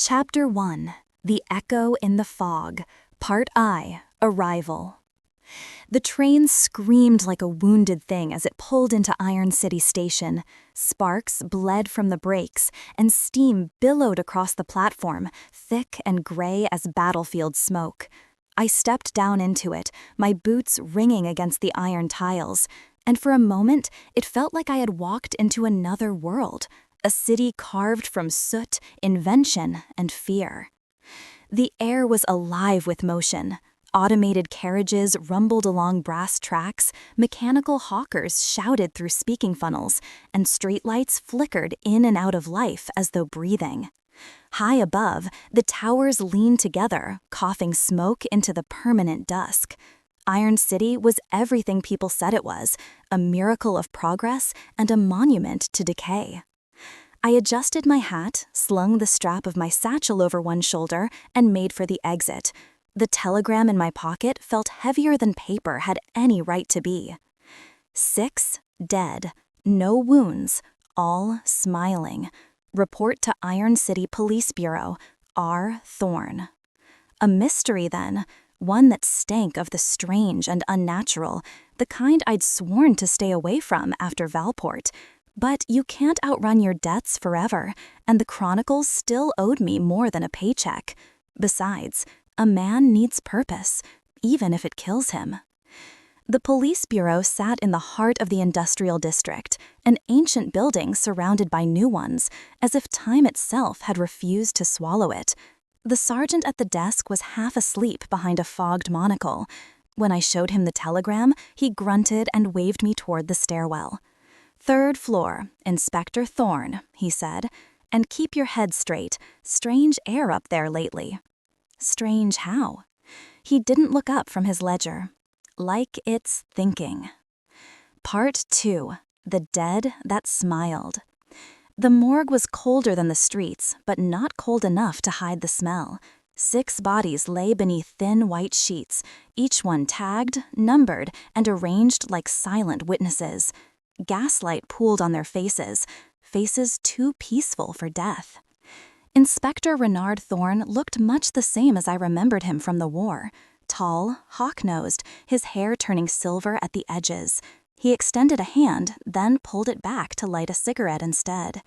Chapter 1. The Echo in the Fog. Part I. Arrival. The train screamed like a wounded thing as it pulled into Iron City Station. Sparks bled from the brakes, and steam billowed across the platform, thick and gray as battlefield smoke. I stepped down into it, my boots ringing against the iron tiles, and for a moment it felt like I had walked into another world. A city carved from soot, invention, and fear. The air was alive with motion. Automated carriages rumbled along brass tracks, mechanical hawkers shouted through speaking funnels, and streetlights flickered in and out of life as though breathing. High above, the towers leaned together, coughing smoke into the permanent dusk. Iron City was everything people said it was, a miracle of progress and a monument to decay. I adjusted my hat, slung the strap of my satchel over one shoulder, and made for the exit. The telegram in my pocket felt heavier than paper had any right to be. 6 dead, no wounds, all smiling. Report to Iron City Police Bureau, R. Thorne. A mystery then, one that stank of the strange and unnatural, the kind I'd sworn to stay away from after Valport. But you can't outrun your debts forever, and the Chronicles still owed me more than a paycheck. Besides, a man needs purpose, even if it kills him. The police bureau sat in the heart of the industrial district, an ancient building surrounded by new ones, as if time itself had refused to swallow it. The sergeant at the desk was half asleep behind a fogged monocle. When I showed him the telegram, he grunted and waved me toward the stairwell. "Third floor, Inspector Thorne," he said, "and keep your head straight. Strange air up there lately." Strange how? He didn't look up from his ledger. Like it's thinking. Part 2. The Dead That Smiled. The morgue was colder than the streets, but not cold enough to hide the smell. 6 bodies lay beneath thin white sheets, each one tagged, numbered, and arranged like silent witnesses. Gaslight pooled on their faces too peaceful for death. Inspector Renard Thorne looked much the same as I remembered him from the war. Tall, hawk-nosed, his hair turning silver at the edges. He extended a hand, then pulled it back to light a cigarette instead.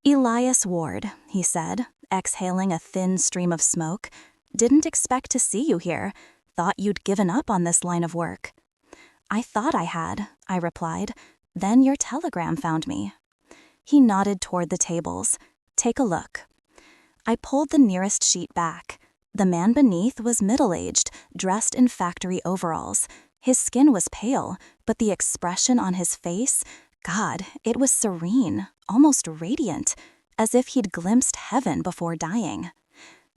"Elias Ward," he said, exhaling a thin stream of smoke. "Didn't expect to see you here. Thought you'd given up on this line of work." "I thought I had," I replied. "Then your telegram found me." He nodded toward the tables. "Take a look." I pulled the nearest sheet back. The man beneath was middle-aged, dressed in factory overalls. His skin was pale, but the expression on his face, God, it was serene, almost radiant, as if he'd glimpsed heaven before dying.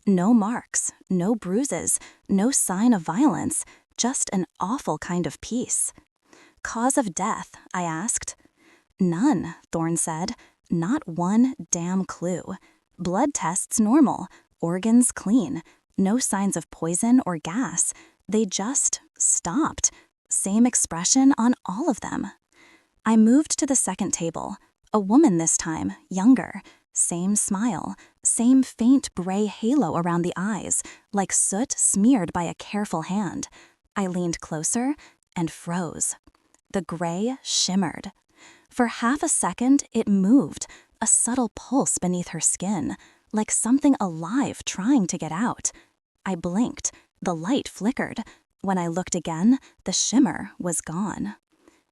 No marks, no bruises, no sign of violence, just an awful kind of peace. "Cause of death?" I asked. "None," Thorne said. "Not one damn clue. Blood tests normal, organs clean, no signs of poison or gas. They just stopped. Same expression on all of them." I moved to the second table. A woman this time, younger. Same smile, same faint gray halo around the eyes, like soot smeared by a careful hand. I leaned closer and froze. The gray shimmered. For half a second, it moved, a subtle pulse beneath her skin, like something alive trying to get out. I blinked. The light flickered. When I looked again, the shimmer was gone.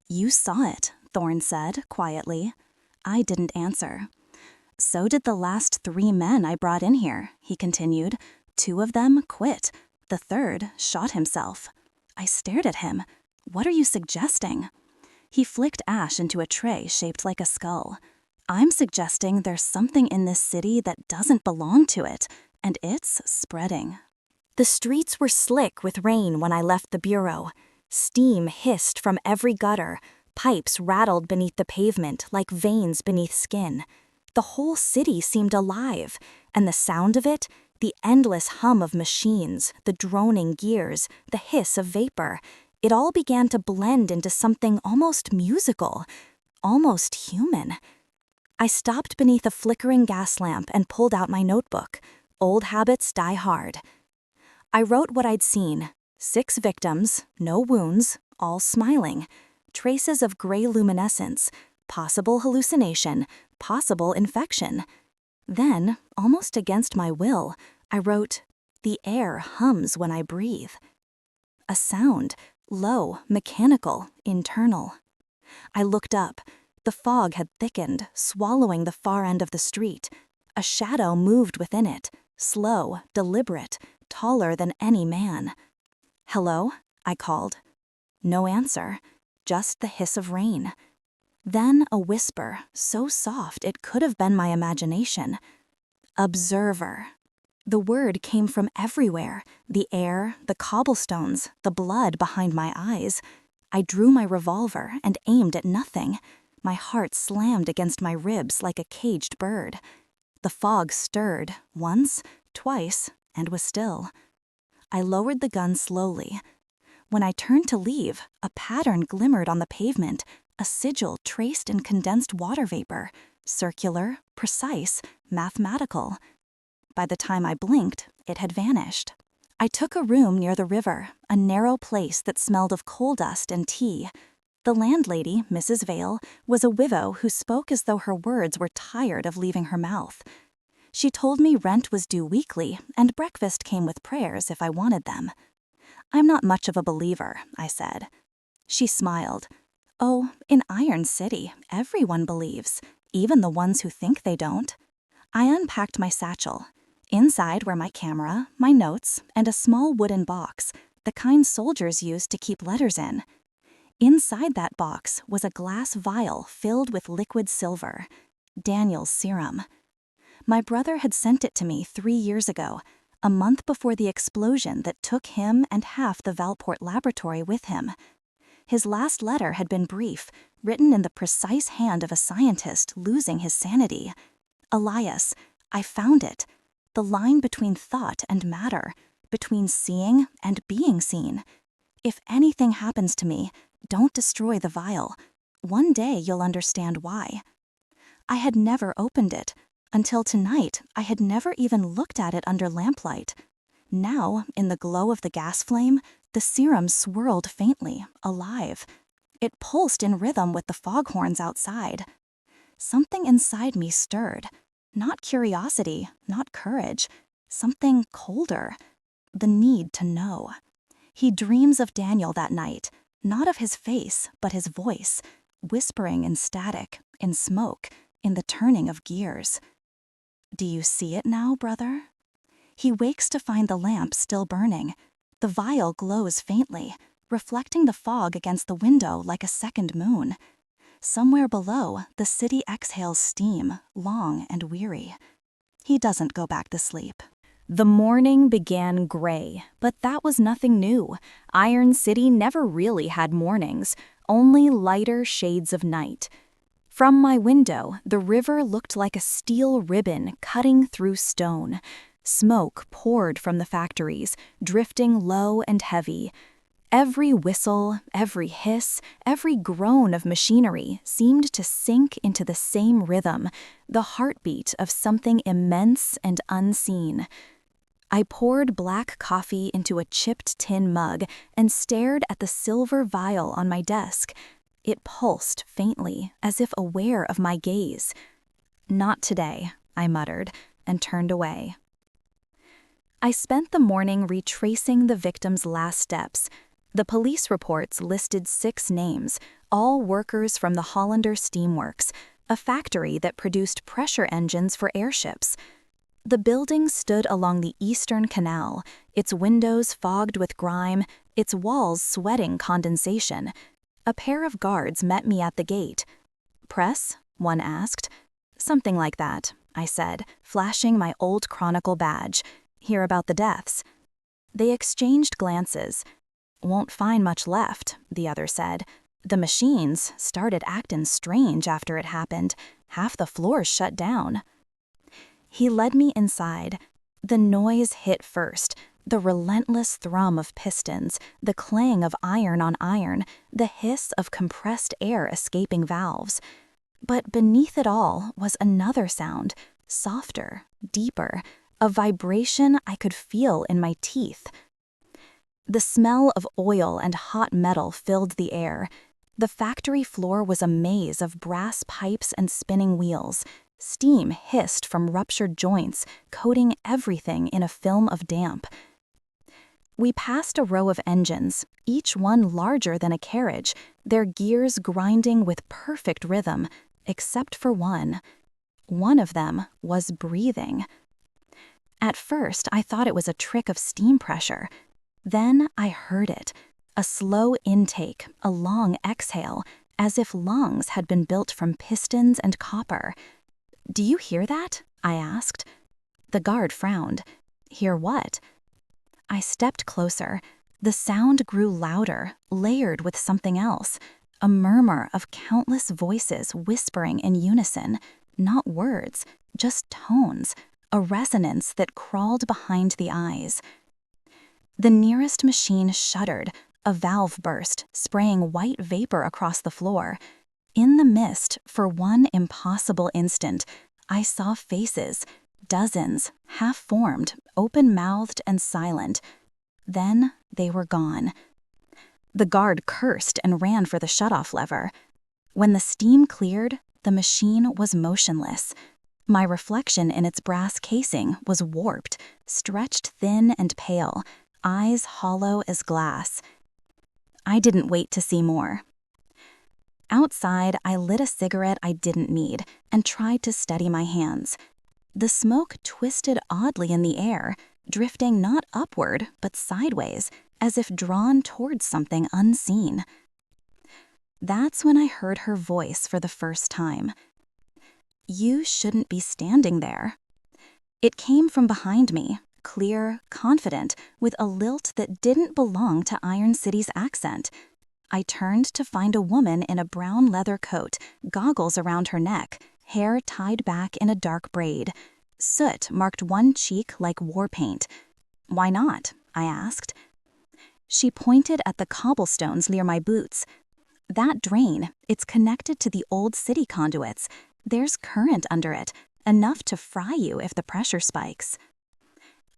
"You saw it," Thorne said, quietly. I didn't answer. "So did the last 3 men I brought in here," he continued. 2 of them quit. The third shot himself. I stared at him. "What are you suggesting?" He flicked ash into a tray shaped like a skull. "I'm suggesting there's something in this city that doesn't belong to it, and it's spreading." The streets were slick with rain when I left the bureau. Steam hissed from every gutter. Pipes rattled beneath the pavement like veins beneath skin. The whole city seemed alive, and the sound of it, the endless hum of machines, the droning gears, the hiss of vapor, it all began to blend into something almost musical, almost human. I stopped beneath a flickering gas lamp and pulled out my notebook. Old habits die hard. I wrote what I'd seen. 6 victims, no wounds, all smiling. Traces of gray luminescence, possible hallucination, possible infection. Then, almost against my will, I wrote, "The air hums when I breathe." A sound, low, mechanical, internal. I looked up. The fog had thickened, swallowing the far end of the street. A shadow moved within it, slow, deliberate, taller than any man. "Hello?" I called. No answer, just the hiss of rain. Then a whisper, so soft it could have been my imagination. "Observer." The word came from everywhere, the air, the cobblestones, the blood behind my eyes. I drew my revolver and aimed at nothing. My heart slammed against my ribs like a caged bird. The fog stirred, once, twice, and was still. I lowered the gun slowly. When I turned to leave, a pattern glimmered on the pavement, a sigil traced in condensed water vapor, circular, precise, mathematical. By the time I blinked, it had vanished. I took a room near the river, a narrow place that smelled of coal dust and tea. The landlady, Mrs. Vale, was a widow who spoke as though her words were tired of leaving her mouth. She told me rent was due weekly, and breakfast came with prayers if I wanted them. "I'm not much of a believer," I said. She smiled. "Oh, in Iron City, everyone believes, even the ones who think they don't." I unpacked my satchel. Inside were my camera, my notes, and a small wooden box, the kind soldiers used to keep letters in. Inside that box was a glass vial filled with liquid silver, Daniel's serum. My brother had sent it to me 3 years ago, a month before the explosion that took him and half the Valport laboratory with him. His last letter had been brief, written in the precise hand of a scientist losing his sanity. "Elias, I found it. The line between thought and matter, between seeing and being seen. If anything happens to me, don't destroy the vial. One day you'll understand why." I had never opened it. Until tonight, I had never even looked at it under lamplight. Now, in the glow of the gas flame, the serum swirled faintly, alive. It pulsed in rhythm with the foghorns outside. Something inside me stirred. Not curiosity, not courage. Something colder. The need to know. He dreams of Daniel that night, not of his face, but his voice, whispering in static, in smoke, in the turning of gears. "Do you see it now, brother?" He wakes to find the lamp still burning. The vial glows faintly, reflecting the fog against the window like a second moon. Somewhere below, the city exhales steam, long and weary. He doesn't go back to sleep. The morning began gray, but that was nothing new. Iron City never really had mornings, only lighter shades of night. From my window, the river looked like a steel ribbon cutting through stone. Smoke poured from the factories, drifting low and heavy. Every whistle, every hiss, every groan of machinery seemed to sink into the same rhythm, the heartbeat of something immense and unseen. I poured black coffee into a chipped tin mug and stared at the silver vial on my desk. It pulsed faintly, as if aware of my gaze. "Not today," I muttered, and turned away. I spent the morning retracing the victim's last steps. The police reports listed 6 names, all workers from the Hollander Steamworks, a factory that produced pressure engines for airships. The building stood along the Eastern Canal, its windows fogged with grime, its walls sweating condensation. A pair of guards met me at the gate. "Press?" one asked. "Something like that," I said, flashing my old Chronicle badge. "Hear about the deaths." They exchanged glances. "Won't find much left," the other said. "The machines started actin' strange after it happened. Half the floors shut down." He led me inside. The noise hit first. The relentless thrum of pistons, the clang of iron on iron, the hiss of compressed air escaping valves. But beneath it all was another sound, softer, deeper, a vibration I could feel in my teeth. The smell of oil and hot metal filled the air. The factory floor was a maze of brass pipes and spinning wheels. Steam hissed from ruptured joints, coating everything in a film of damp. We passed a row of engines, each one larger than a carriage, their gears grinding with perfect rhythm, except for one. One of them was breathing. At first, I thought it was a trick of steam pressure. Then I heard it, a slow intake, a long exhale, as if lungs had been built from pistons and copper. "Do you hear that?" I asked. The guard frowned. "Hear what?" I stepped closer. The sound grew louder, layered with something else, a murmur of countless voices whispering in unison, not words, just tones, a resonance that crawled behind the eyes. The nearest machine shuddered, a valve burst, spraying white vapor across the floor. In the mist, for one impossible instant, I saw faces, dozens, half-formed, open-mouthed and silent. Then they were gone. The guard cursed and ran for the shutoff lever. When the steam cleared, the machine was motionless. My reflection in its brass casing was warped, stretched thin and pale, eyes hollow as glass. I didn't wait to see more. Outside, I lit a cigarette I didn't need and tried to steady my hands. The smoke twisted oddly in the air, drifting not upward but sideways, as if drawn towards something unseen. That's when I heard her voice for the first time. "You shouldn't be standing there." It came from behind me, clear, confident, with a lilt that didn't belong to Iron City's accent. I turned to find a woman in a brown leather coat, goggles around her neck, hair tied back in a dark braid. Soot marked one cheek like war paint. "Why not?" I asked. She pointed at the cobblestones near my boots. "That drain, it's connected to the old city conduits. There's current under it, enough to fry you if the pressure spikes."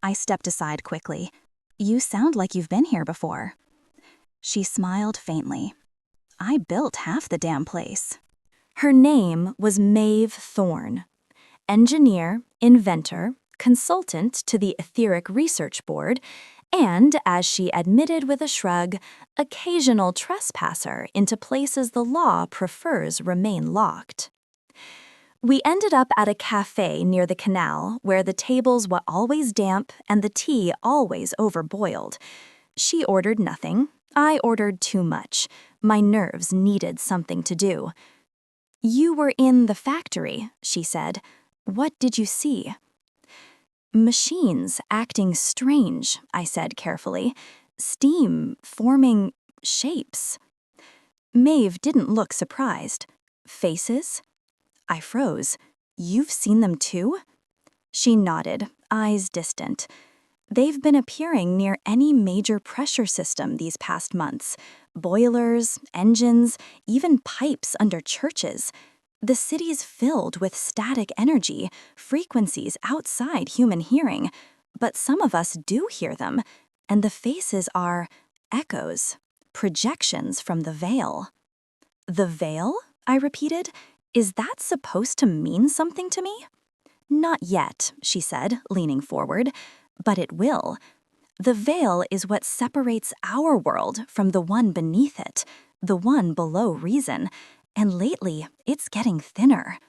I stepped aside quickly. "You sound like you've been here before." She smiled faintly. "I built half the damn place." Her name was Maeve Thorne. Engineer, inventor, consultant to the Etheric Research Board, and, as she admitted with a shrug, occasional trespasser into places the law prefers remain locked. We ended up at a cafe near the canal where the tables were always damp and the tea always overboiled. She ordered nothing. I ordered too much. My nerves needed something to do. "You were in the factory," she said. "What did you see?" "Machines acting strange," I said carefully. "Steam forming shapes." Maeve didn't look surprised. "Faces?" I froze. "You've seen them too?" She nodded, eyes distant. "They've been appearing near any major pressure system these past months. Boilers, engines, even pipes under churches. The city's filled with static energy, frequencies outside human hearing. But some of us do hear them, and the faces are echoes, projections from the veil." "The veil?" I repeated. "Is that supposed to mean something to me?" "Not yet," she said, leaning forward. "But it will. The veil is what separates our world from the one beneath it, the one below reason, and lately it's getting thinner."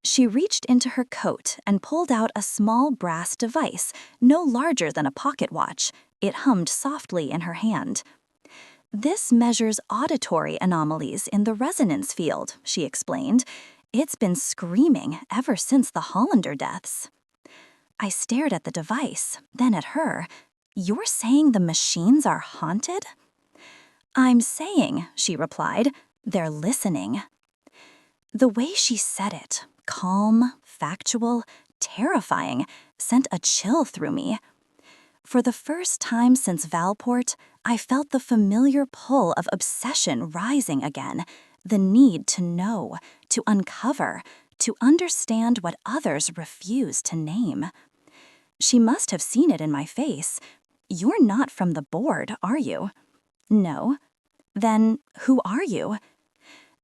She reached into her coat and pulled out a small brass device, no larger than a pocket watch. It hummed softly in her hand. "This measures auditory anomalies in the resonance field," she explained. "It's been screaming ever since the Hollander deaths." I stared at the device, then at her. "You're saying the machines are haunted?" "I'm saying," she replied, "they're listening." The way she said it, calm, factual, terrifying, sent a chill through me. For the first time since Valport, I felt the familiar pull of obsession rising again, the need to know, to uncover, to understand what others refuse to name. She must have seen it in my face. You're not from the board, are you? No. Then who are you?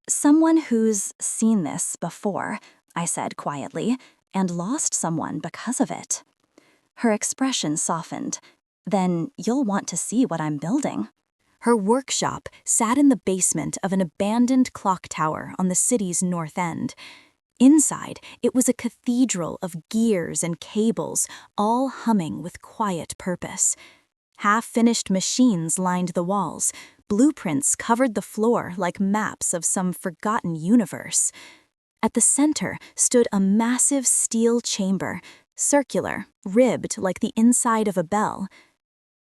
Someone who's seen this before, I said quietly, and lost someone because of it. Her expression softened. Then you'll want to see what I'm building. Her workshop sat in the basement of an abandoned clock tower on the city's north end. Inside, it was a cathedral of gears and cables, all humming with quiet purpose. Half-finished machines lined the walls. Blueprints covered the floor like maps of some forgotten universe. At the center stood a massive steel chamber, circular, ribbed like the inside of a bell.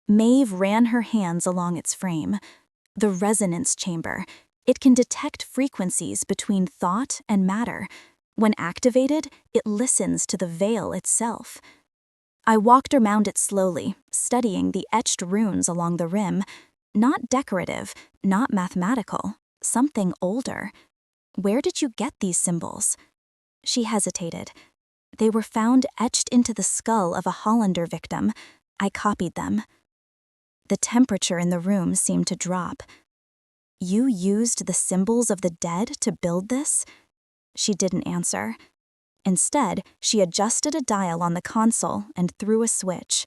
Maeve ran her hands along its frame. The resonance chamber. It can detect frequencies between thought and matter. When activated, it listens to the veil itself. I walked around it slowly, studying the etched runes along the rim. Not decorative, not mathematical, something older. Where did you get these symbols? She hesitated. They were found etched into the skull of a Hollander victim. I copied them. The temperature in the room seemed to drop. You used the symbols of the dead to build this? She didn't answer. Instead, she adjusted a dial on the console and threw a switch.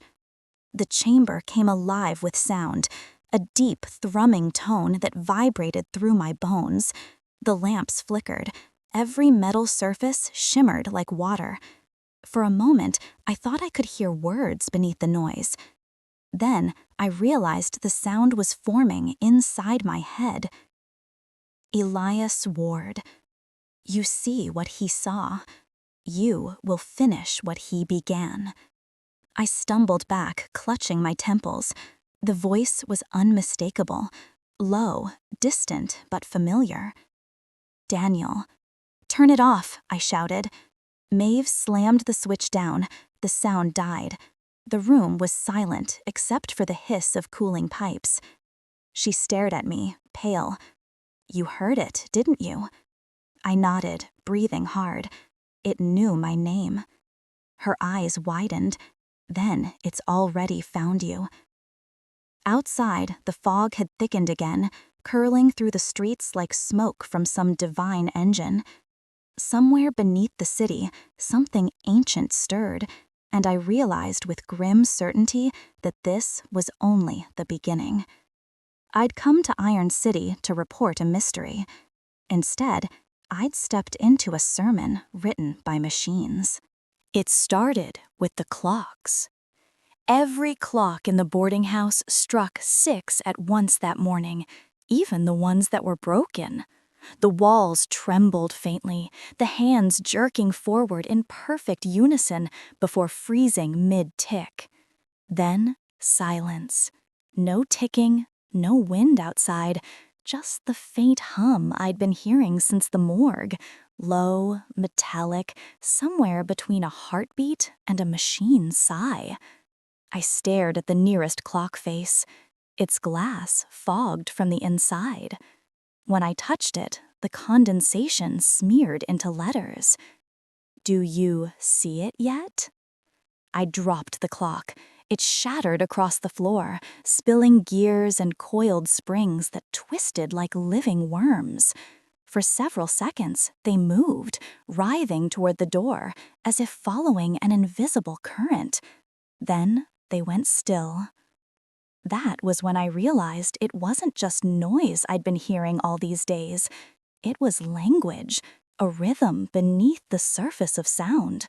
The chamber came alive with sound, a deep, thrumming tone that vibrated through my bones. The lamps flickered. Every metal surface shimmered like water. For a moment, I thought I could hear words beneath the noise. Then, I realized the sound was forming inside my head. Elias Ward. You see what he saw. You will finish what he began. I stumbled back, clutching my temples. The voice was unmistakable, low, distant, but familiar. Daniel. Turn it off, I shouted. Maeve slammed the switch down. The sound died. The room was silent except for the hiss of cooling pipes. She stared at me, pale. You heard it, didn't you? I nodded, breathing hard. It knew my name. Her eyes widened. Then it's already found you. Outside, the fog had thickened again, curling through the streets like smoke from some divine engine. Somewhere beneath the city, something ancient stirred, and I realized with grim certainty that this was only the beginning. I'd come to Iron City to report a mystery. Instead, I'd stepped into a sermon written by machines. It started with the clocks. Every clock in the boarding house struck 6 at once that morning, even the ones that were broken. The walls trembled faintly, the hands jerking forward in perfect unison before freezing mid-tick. Then, silence. No ticking, no wind outside, just the faint hum I'd been hearing since the morgue, low, metallic, somewhere between a heartbeat and a machine sigh. I stared at the nearest clock face. Its glass fogged from the inside. When I touched it, the condensation smeared into letters. Do you see it yet? I dropped the clock. It shattered across the floor, spilling gears and coiled springs that twisted like living worms. For several seconds, they moved, writhing toward the door, as if following an invisible current. Then they went still. That was when I realized it wasn't just noise I'd been hearing all these days. It was language, a rhythm beneath the surface of sound.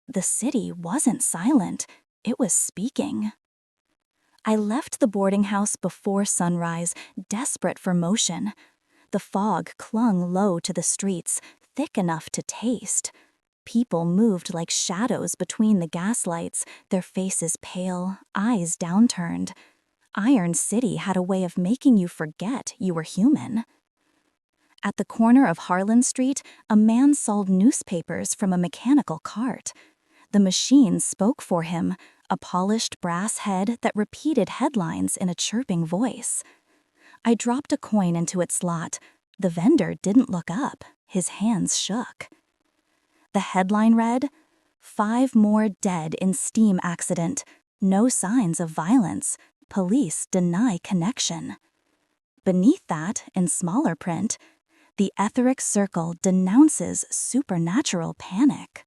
The city wasn't silent. It was speaking. I left the boarding house before sunrise, desperate for motion. The fog clung low to the streets, thick enough to taste. People moved like shadows between the gaslights, their faces pale, eyes downturned. Iron City had a way of making you forget you were human. At the corner of Harlan Street, a man sold newspapers from a mechanical cart. The machine spoke for him, a polished brass head that repeated headlines in a chirping voice. I dropped a coin into its slot. The vendor didn't look up. His hands shook. The headline read, 5 more dead in steam accident. No signs of violence. Police deny connection. Beneath that, in smaller print, the etheric circle denounces supernatural panic.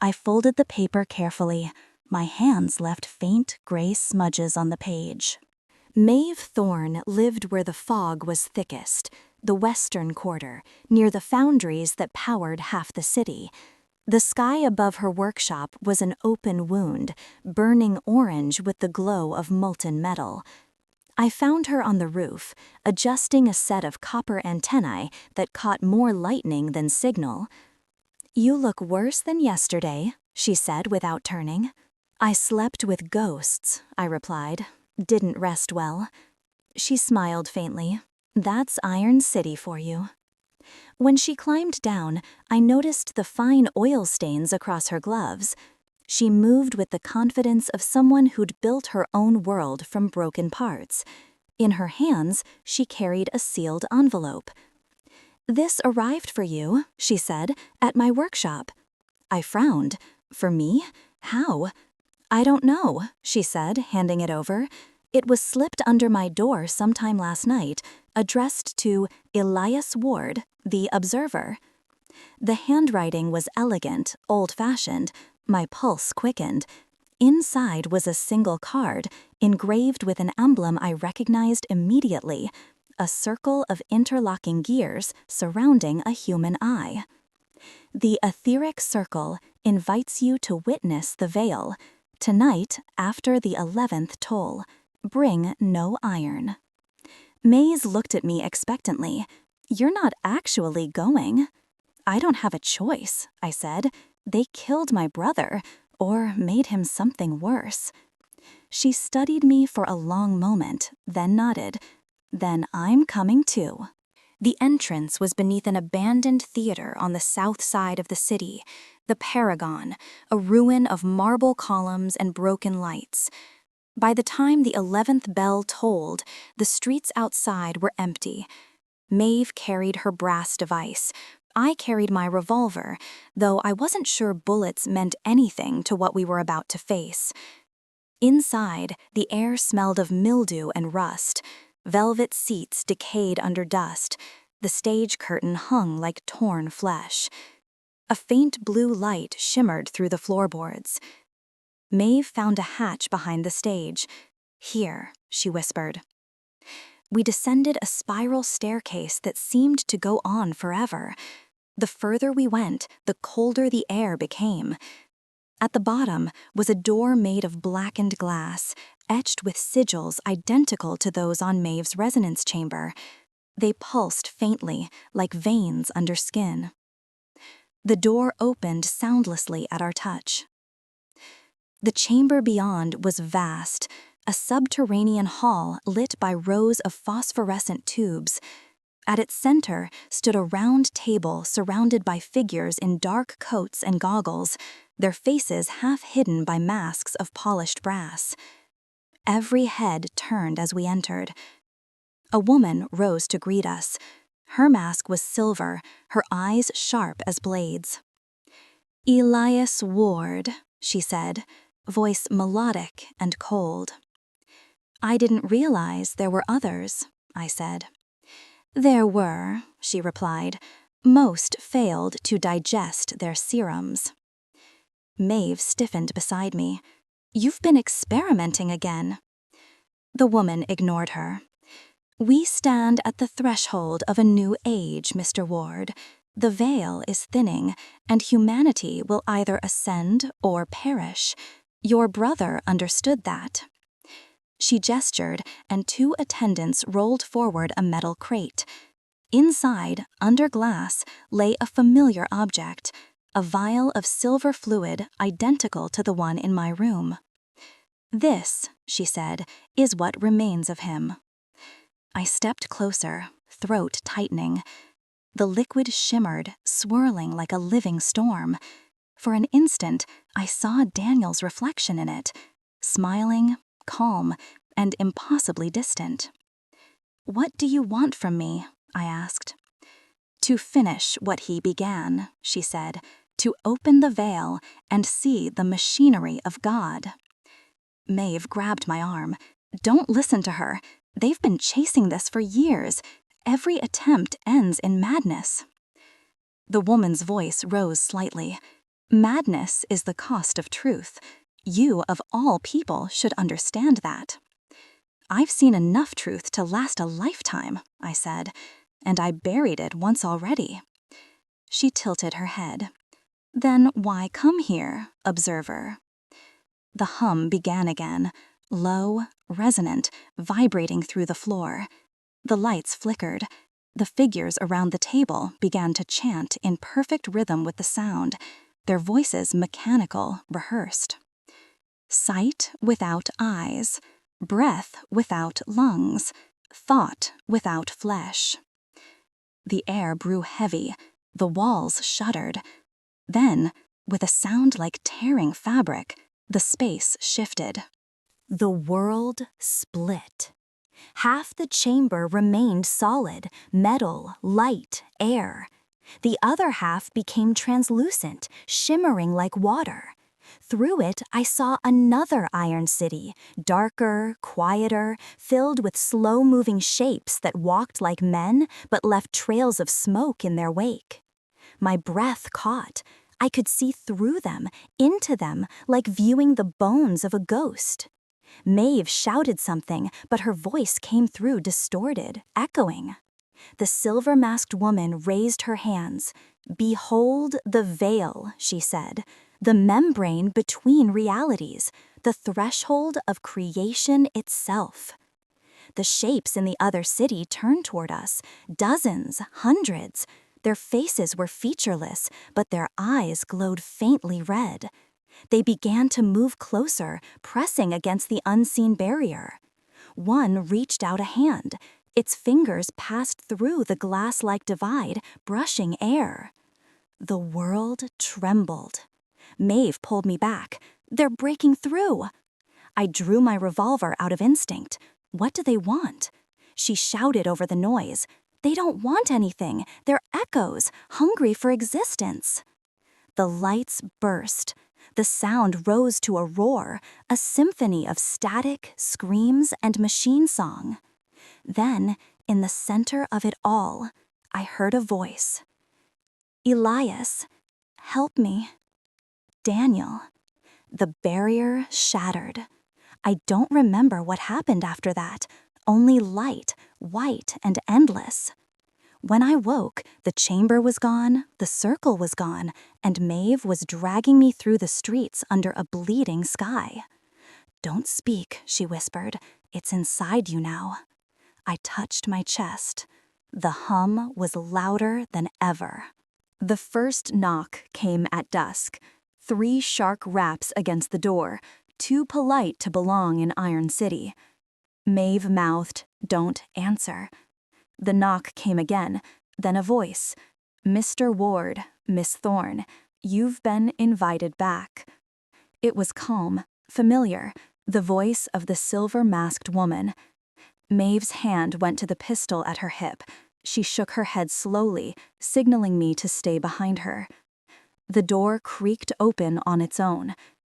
I folded the paper carefully. My hands left faint gray smudges on the page. Maeve Thorne lived where the fog was thickest, the western quarter, near the foundries that powered half the city. The sky above her workshop was an open wound, burning orange with the glow of molten metal. I found her on the roof, adjusting a set of copper antennae that caught more lightning than signal. "You look worse than yesterday," she said without turning. "I slept with ghosts," I replied. "Didn't rest well." She smiled faintly. "That's Iron City for you." When she climbed down, I noticed the fine oil stains across her gloves. She moved with the confidence of someone who'd built her own world from broken parts. In her hands, she carried a sealed envelope. "This arrived for you," she said, "at my workshop." I frowned. "For me? How?" "I don't know," she said, handing it over. "It was slipped under my door sometime last night, addressed to Elias Ward, the Observer." The handwriting was elegant, old-fashioned. My pulse quickened. Inside was a single card, engraved with an emblem I recognized immediately, a circle of interlocking gears surrounding a human eye. "The etheric circle invites you to witness the veil. Tonight, after the 11th toll, bring no iron." Maze looked at me expectantly. "You're not actually going." "I don't have a choice," I said. "They killed my brother, or made him something worse." She studied me for a long moment, then nodded. "Then I'm coming too." The entrance was beneath an abandoned theater on the south side of the city, the Paragon, a ruin of marble columns and broken lights. By the time the 11th bell tolled, the streets outside were empty. Maeve carried her brass device. I carried my revolver, though I wasn't sure bullets meant anything to what we were about to face. Inside, the air smelled of mildew and rust. Velvet seats decayed under dust. The stage curtain hung like torn flesh. A faint blue light shimmered through the floorboards. Maeve found a hatch behind the stage. "Here," she whispered. We descended a spiral staircase that seemed to go on forever. The further we went, the colder the air became. At the bottom was a door made of blackened glass, etched with sigils identical to those on Maeve's resonance chamber. They pulsed faintly, like veins under skin. The door opened soundlessly at our touch. The chamber beyond was vast, a subterranean hall lit by rows of phosphorescent tubes. At its center stood a round table surrounded by figures in dark coats and goggles, their faces half hidden by masks of polished brass. Every head turned as we entered. A woman rose to greet us. Her mask was silver, her eyes sharp as blades. "Elias Ward," she said, voice melodic and cold. "I didn't realize there were others," I said. "There were," she replied. "Most failed to digest their serums." Maeve stiffened beside me. "You've been experimenting again." The woman ignored her. "We stand at the threshold of a new age, Mr. Ward. The veil is thinning, and humanity will either ascend or perish. Your brother understood that." She gestured, and 2 attendants rolled forward a metal crate. Inside, under glass, lay a familiar object, a vial of silver fluid identical to the one in my room. "This," she said, "is what remains of him." I stepped closer, throat tightening. The liquid shimmered, swirling like a living storm. For an instant, I saw Daniel's reflection in it, smiling, calm, and impossibly distant. "What do you want from me?" I asked. "To finish what he began," she said. to open the veil and see the machinery of God. Maeve grabbed my arm. Don't listen to her. They've been chasing this for years. Every attempt ends in madness. The woman's voice rose slightly. Madness is the cost of truth. You, of all people, should understand that. I've seen enough truth to last a lifetime, I said, and I buried it once already. She tilted her head. Then why come here, observer? The hum began again, low, resonant, vibrating through the floor. The lights flickered. The figures around the table began to chant in perfect rhythm with the sound, their voices mechanical, rehearsed. Sight without eyes, breath without lungs, thought without flesh. The air grew heavy, the walls shuddered. Then, with a sound like tearing fabric, the space shifted. The world split. Half the chamber remained solid, metal, light, air. The other half became translucent, shimmering like water. Through it, I saw another iron city, darker, quieter, filled with slow-moving shapes that walked like men but left trails of smoke in their wake. My breath caught. I could see through them, into them, like viewing the bones of a ghost. Maeve shouted something, but her voice came through distorted, echoing. The silver-masked woman raised her hands. "Behold the veil," she said, "the membrane between realities, the threshold of creation itself." The shapes in the other city turned toward us, dozens, hundreds. Their faces were featureless, but their eyes glowed faintly red. They began to move closer, pressing against the unseen barrier. One reached out a hand. Its fingers passed through the glass-like divide, brushing air. The world trembled. Maeve pulled me back. "They're breaking through." I drew my revolver out of instinct. What do they want? She shouted over the noise. "They don't want anything. They're echoes, hungry for existence." The lights burst. The sound rose to a roar, a symphony of static, screams, and machine song. Then, in the center of it all, I heard a voice. "Elias, help me." "Daniel." The barrier shattered. I don't remember what happened after that, only light, white and endless. When I woke, the chamber was gone, the circle was gone, and Maeve was dragging me through the streets under a bleeding sky. "Don't speak," she whispered. "It's inside you now." I touched my chest. The hum was louder than ever. The first knock came at dusk. 3 sharp raps against the door, too polite to belong in Iron City. Maeve mouthed, "Don't answer." The knock came again, then a voice. "Mr. Ward, Miss Thorne, you've been invited back." It was calm, familiar, the voice of the silver-masked woman. Maeve's hand went to the pistol at her hip. She shook her head slowly, signaling me to stay behind her. The door creaked open on its own.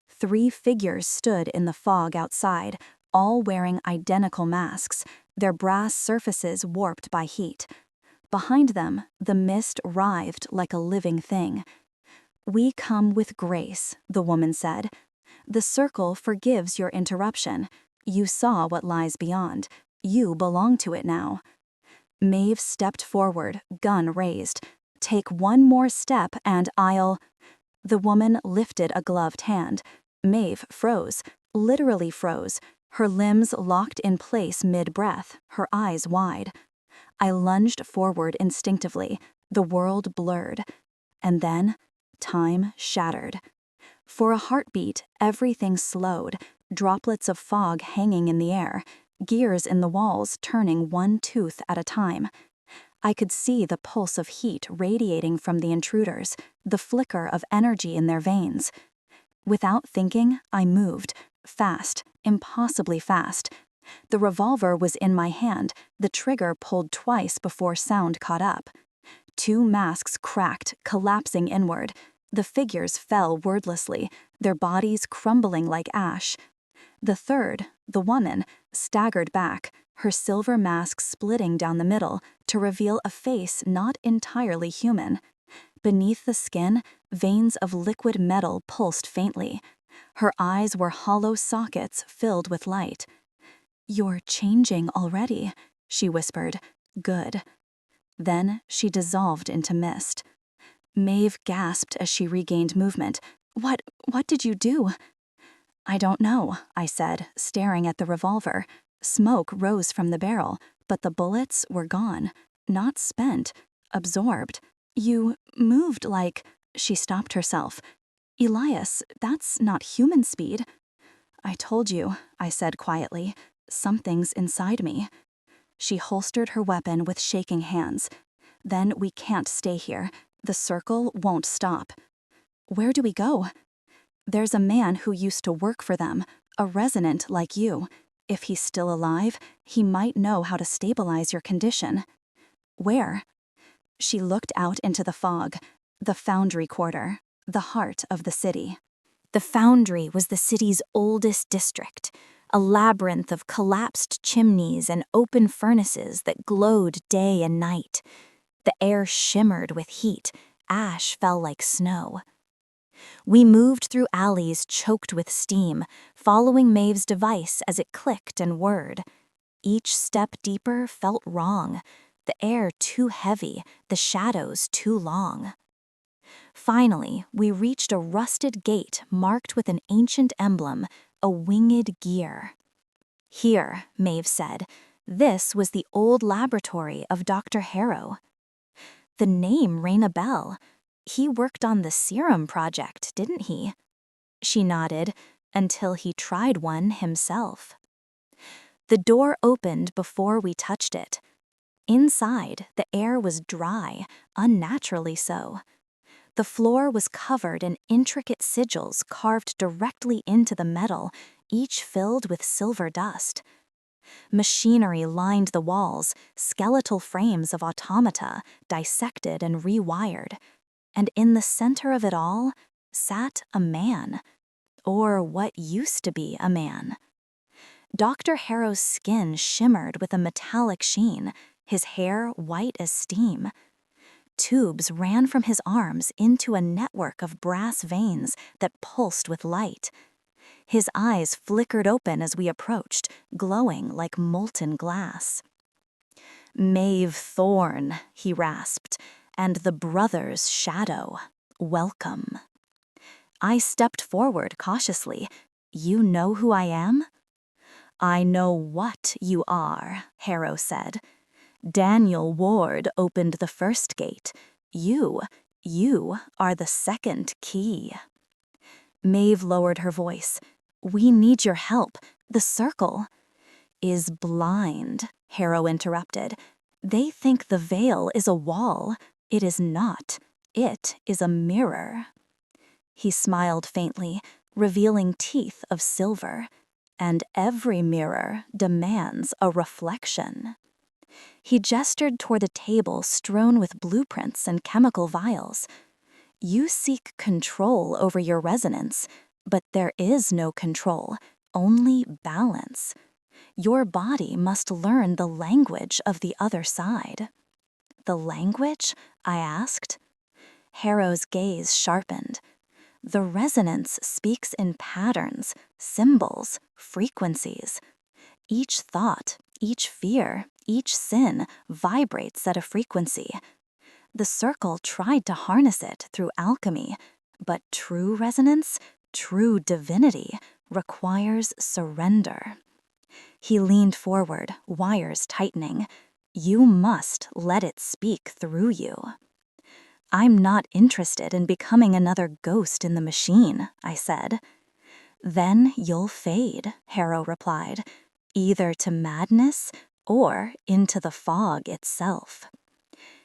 3 figures stood in the fog outside, all wearing identical masks, their brass surfaces warped by heat. Behind them, the mist writhed like a living thing. "We come with grace," the woman said. "The circle forgives your interruption. You saw what lies beyond. You belong to it now." Maeve stepped forward, gun raised. "Take one more step and I'll—" The woman lifted a gloved hand. Maeve froze, literally froze, her limbs locked in place mid-breath, her eyes wide. I lunged forward instinctively, the world blurred. And then, time shattered. For a heartbeat, everything slowed, droplets of fog hanging in the air, gears in the walls turning one tooth at a time. I could see the pulse of heat radiating from the intruders, the flicker of energy in their veins. Without thinking, I moved, fast, impossibly fast. The revolver was in my hand, the trigger pulled twice before sound caught up. 2 masks cracked, collapsing inward. The figures fell wordlessly, their bodies crumbling like ash. The third, the woman, staggered back, her silver mask splitting down the middle to reveal a face not entirely human. Beneath the skin, veins of liquid metal pulsed faintly. Her eyes were hollow sockets filled with light. "You're changing already," she whispered. "Good." Then she dissolved into mist. Maeve gasped as she regained movement. What did you do?" "I don't know," I said, staring at the revolver. Smoke rose from the barrel, but the bullets were gone. Not spent, absorbed. "You moved like—" She stopped herself. "Elias, that's not human speed." "I told you," I said quietly. "Something's inside me." She holstered her weapon with shaking hands. "Then we can't stay here. The circle won't stop." "Where do we go?" "There's a man who used to work for them, a resonant like you. If he's still alive, he might know how to stabilize your condition." "Where?" She looked out into the fog. The Foundry Quarter, the heart of the city. The Foundry was the city's oldest district, a labyrinth of collapsed chimneys and open furnaces that glowed day and night. The air shimmered with heat, ash fell like snow. We moved through alleys choked with steam, following Maeve's device as it clicked and whirred. Each step deeper felt wrong, the air too heavy, the shadows too long. Finally, we reached a rusted gate marked with an ancient emblem, a winged gear. "Here," Maeve said. "This was the old laboratory of Dr. Harrow." The name rang a bell. He worked on the serum project, didn't he? She nodded, until he tried one himself. The door opened before we touched it. Inside, the air was dry, unnaturally so. The floor was covered in intricate sigils carved directly into the metal, each filled with silver dust. Machinery lined the walls, skeletal frames of automata, dissected and rewired. And in the center of it all sat a man, or what used to be a man. Dr. Harrow's skin shimmered with a metallic sheen, his hair white as steam. Tubes ran from his arms into a network of brass veins that pulsed with light. His eyes flickered open as we approached, glowing like molten glass. "Maeve Thorne," he rasped, "and the Brothers Shadow. Welcome." I stepped forward cautiously. "You know who I am?" "I know what you are," Harrow said. "Daniel Ward opened the first gate. You are the second key." Maeve lowered her voice. "We need your help. The circle—" "Is blind," Harrow interrupted. "They think the veil is a wall. It is not. It is a mirror." He smiled faintly, revealing teeth of silver. "And every mirror demands a reflection." He gestured toward a table strewn with blueprints and chemical vials. "You seek control over your resonance, but there is no control, only balance. Your body must learn the language of the other side." "The language?" I asked. Harrow's gaze sharpened. "The resonance speaks in patterns, symbols, frequencies. Each thought, each fear, each sin vibrates at a frequency. The circle tried to harness it through alchemy, but true resonance, true divinity, requires surrender." He leaned forward, wires tightening. "You must let it speak through you." "I'm not interested in becoming another ghost in the machine," I said. "Then you'll fade," Harrow replied, "either to madness or into the fog itself."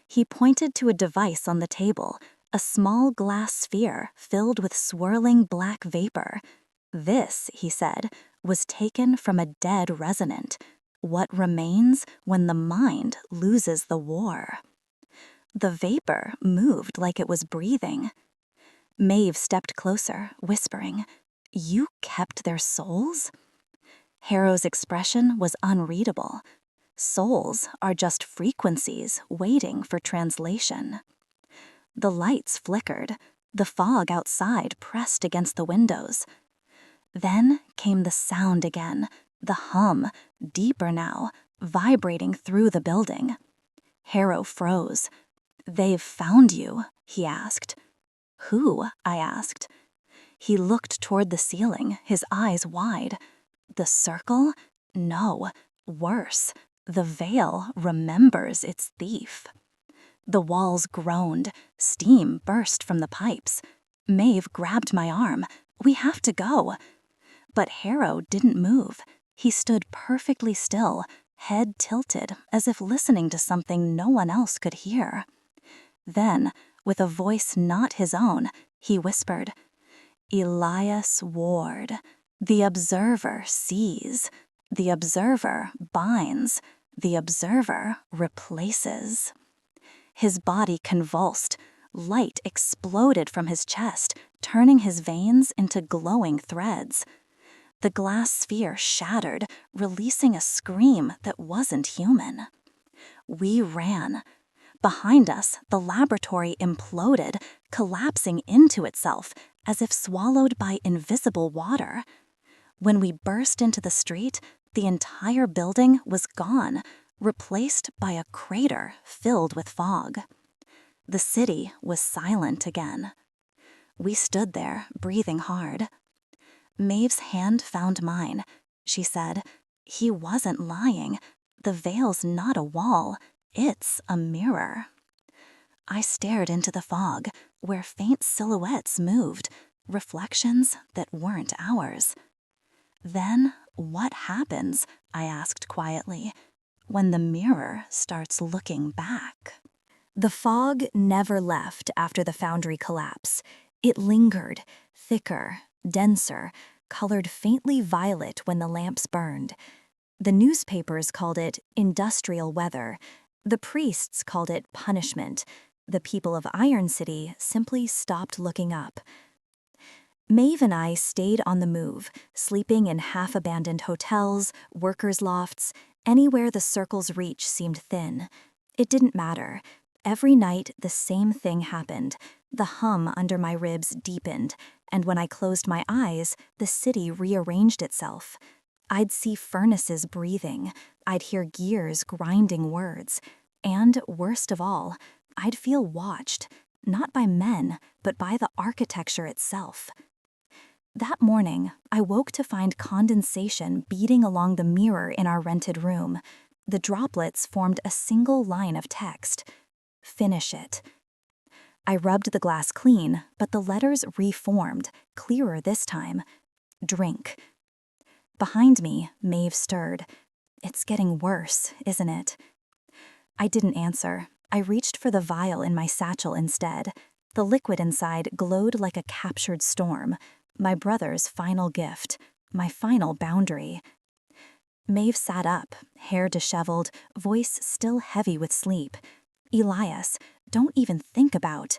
He pointed to a device on the table, a small glass sphere filled with swirling black vapor. "This," he said, "was taken from a dead resonant. What remains when the mind loses the war." The vapor moved like it was breathing. Maeve stepped closer, whispering, "You kept their souls?" Harrow's expression was unreadable. Souls are just frequencies waiting for translation. The lights flickered. The fog outside pressed against the windows. Then came the sound again, the hum, deeper now, vibrating through the building. Harrow froze. "They've found you?" he asked. "Who?" I asked. He looked toward the ceiling, his eyes wide. The circle? No, worse. The veil remembers its thief. The walls groaned. Steam burst from the pipes. Maeve grabbed my arm. "We have to go." But Harrow didn't move. He stood perfectly still, head tilted, as if listening to something no one else could hear. Then, with a voice not his own, he whispered, "Elias Ward. The observer sees. The observer binds. The observer replaces." His body convulsed. Light exploded from his chest, turning his veins into glowing threads. The glass sphere shattered, releasing a scream that wasn't human. We ran. Behind us, the laboratory imploded, collapsing into itself as if swallowed by invisible water. When we burst into the street, the entire building was gone, replaced by a crater filled with fog. The city was silent again. We stood there, breathing hard. Maeve's hand found mine. She said, "He wasn't lying. The veil's not a wall. It's a mirror." I stared into the fog, where faint silhouettes moved, reflections that weren't ours. "Then what happens," I asked quietly, "when the mirror starts looking back?" The fog never left after the foundry collapse. It lingered, thicker, denser, colored faintly violet when the lamps burned. The newspapers called it industrial weather. The priests called it punishment. The people of Iron City simply stopped looking up. Maeve and I stayed on the move, sleeping in half-abandoned hotels, workers' lofts, anywhere the circle's reach seemed thin. It didn't matter. Every night the same thing happened. The hum under my ribs deepened, and when I closed my eyes, the city rearranged itself. I'd see furnaces breathing. I'd hear gears grinding words. And, worst of all, I'd feel watched, not by men, but by the architecture itself. That morning, I woke to find condensation beating along the mirror in our rented room. The droplets formed a single line of text. "Finish it." I rubbed the glass clean, but the letters reformed, clearer this time. "Drink." Behind me, Maeve stirred. "It's getting worse, isn't it?" I didn't answer. I reached for the vial in my satchel instead. The liquid inside glowed like a captured storm. My brother's final gift. My final boundary. Maeve sat up, hair disheveled, voice still heavy with sleep. "Elias, don't even think about."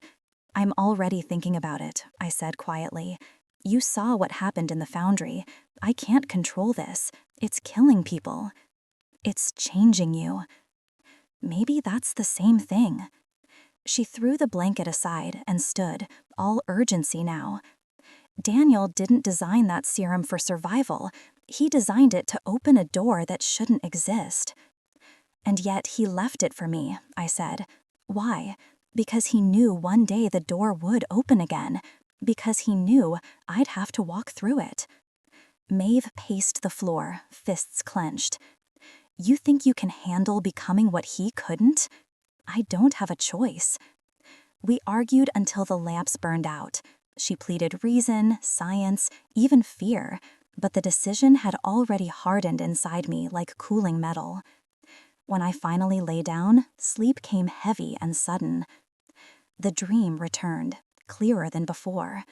"I'm already thinking about it," I said quietly. "You saw what happened in the foundry. I can't control this. It's killing people. It's changing you." Maybe that's the same thing. She threw the blanket aside and stood, all urgency now. "Daniel didn't design that serum for survival. He designed it to open a door that shouldn't exist." "And yet he left it for me," I said. "Why? Because he knew one day the door would open again. Because he knew I'd have to walk through it." Maeve paced the floor, fists clenched. "You think you can handle becoming what he couldn't? I don't have a choice." We argued until the lamps burned out. She pleaded reason, science, even fear, but the decision had already hardened inside me like cooling metal. When I finally lay down, sleep came heavy and sudden. The dream returned, clearer than before.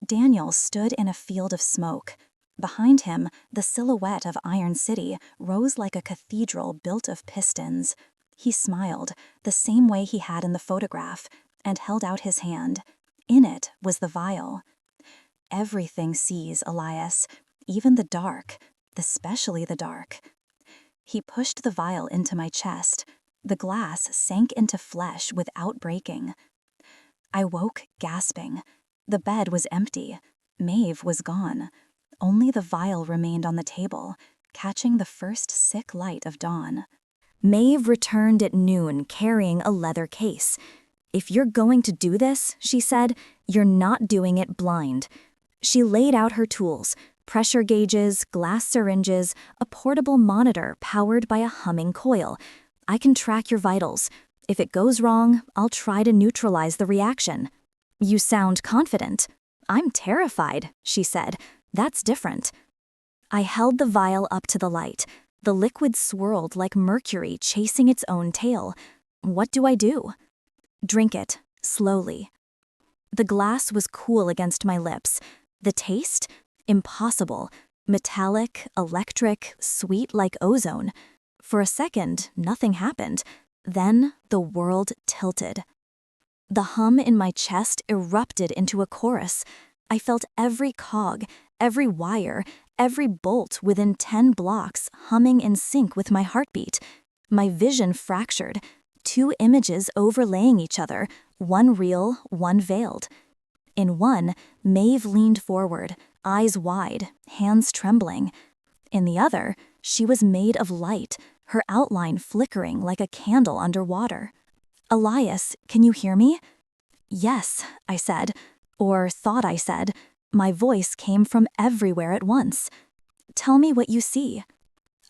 Daniel stood in a field of smoke. Behind him, the silhouette of Iron City rose like a cathedral built of pistons. He smiled, the same way he had in the photograph, and held out his hand. In it was the vial. Everything sees, Elias, even the dark, especially the dark. He pushed the vial into my chest. The glass sank into flesh without breaking. I woke gasping. The bed was empty. Maeve was gone. Only the vial remained on the table, catching the first sick light of dawn. Maeve returned at noon carrying a leather case. "If you're going to do this," she said, "you're not doing it blind." She laid out her tools: pressure gauges, glass syringes, a portable monitor powered by a humming coil. "I can track your vitals. If it goes wrong, I'll try to neutralize the reaction." "You sound confident." "I'm terrified," she said. "That's different." I held the vial up to the light. The liquid swirled like mercury chasing its own tail. "What do I do?" "Drink it, slowly." The glass was cool against my lips. The taste? Impossible. Metallic, electric, sweet like ozone. For a second, nothing happened. Then the world tilted. The hum in my chest erupted into a chorus. I felt every cog, every wire, every bolt within 10 blocks humming in sync with my heartbeat. My vision fractured. 2 images overlaying each other, one real, one veiled. In one, Maeve leaned forward, eyes wide, hands trembling. In the other, she was made of light, her outline flickering like a candle underwater. "Elias, can you hear me?" "Yes," I said, or thought I said. My voice came from everywhere at once. "Tell me what you see."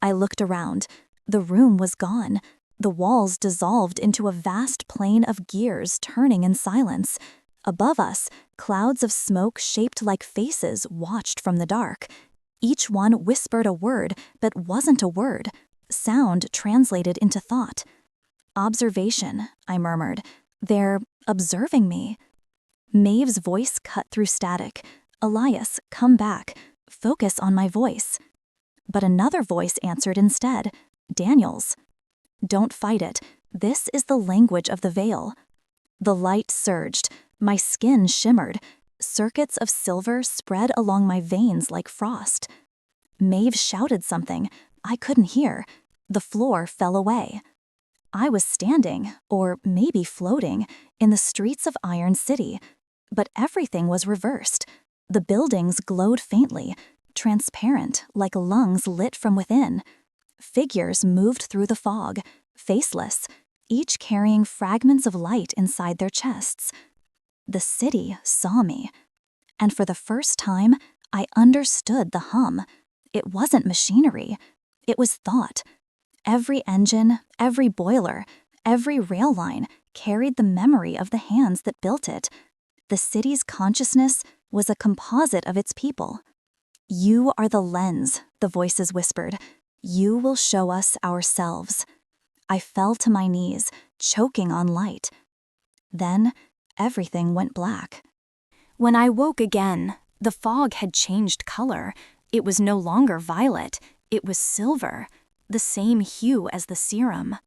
I looked around. The room was gone. The walls dissolved into a vast plain of gears turning in silence. Above us, clouds of smoke shaped like faces watched from the dark. Each one whispered a word, but wasn't a word. Sound translated into thought. "Observation," I murmured. "They're observing me." Maeve's voice cut through static. "Elias, come back. Focus on my voice." But another voice answered instead. Daniel's. "Don't fight it. This is the language of the veil." The light surged. My skin shimmered. Circuits of silver spread along my veins like frost. Maeve shouted something. I couldn't hear. The floor fell away. I was standing, or maybe floating, in the streets of Iron City. But everything was reversed. The buildings glowed faintly, transparent like lungs lit from within. Figures moved through the fog, faceless, each carrying fragments of light inside their chests. The city saw me. And for the first time, I understood the hum. It wasn't machinery. It was thought. Every engine, every boiler, every rail line carried the memory of the hands that built it. The city's consciousness was a composite of its people. "You are the lens," the voices whispered. "You will show us ourselves." I fell to my knees, choking on light. Then everything went black. When I woke again, the fog had changed color. It was no longer violet. It was silver, the same hue as the serum.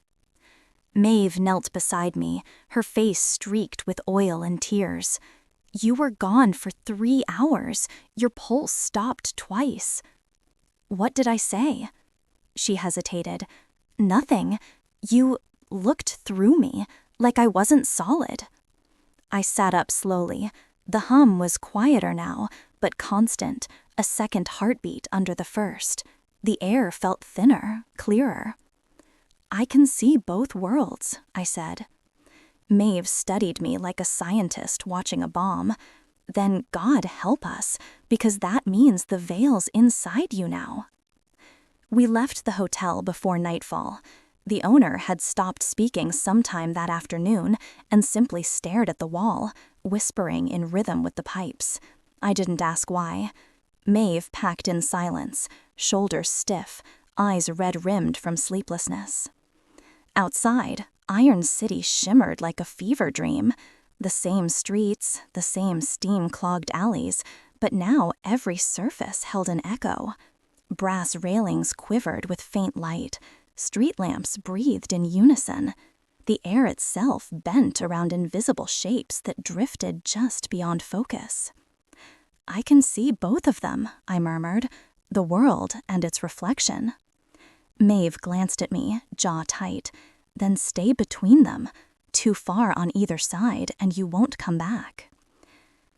Maeve knelt beside me, her face streaked with oil and tears. "You were gone for 3 hours. Your pulse stopped twice." "What did I say?" She hesitated. "Nothing. You looked through me, like I wasn't solid." I sat up slowly. The hum was quieter now, but constant, a second heartbeat under the first. The air felt thinner, clearer. "I can see both worlds," I said. Maeve studied me like a scientist watching a bomb. "Then God help us, because that means the veil's inside you now." We left the hotel before nightfall. The owner had stopped speaking sometime that afternoon and simply stared at the wall, whispering in rhythm with the pipes. I didn't ask why. Maeve packed in silence, shoulders stiff, eyes red-rimmed from sleeplessness. Outside, Iron City shimmered like a fever dream. The same streets, the same steam-clogged alleys, but now every surface held an echo. Brass railings quivered with faint light. Street lamps breathed in unison. The air itself bent around invisible shapes that drifted just beyond focus. "I can see both of them," I murmured, "the world and its reflection." Maeve glanced at me, jaw tight. "Then stay between them. Too far on either side, and you won't come back."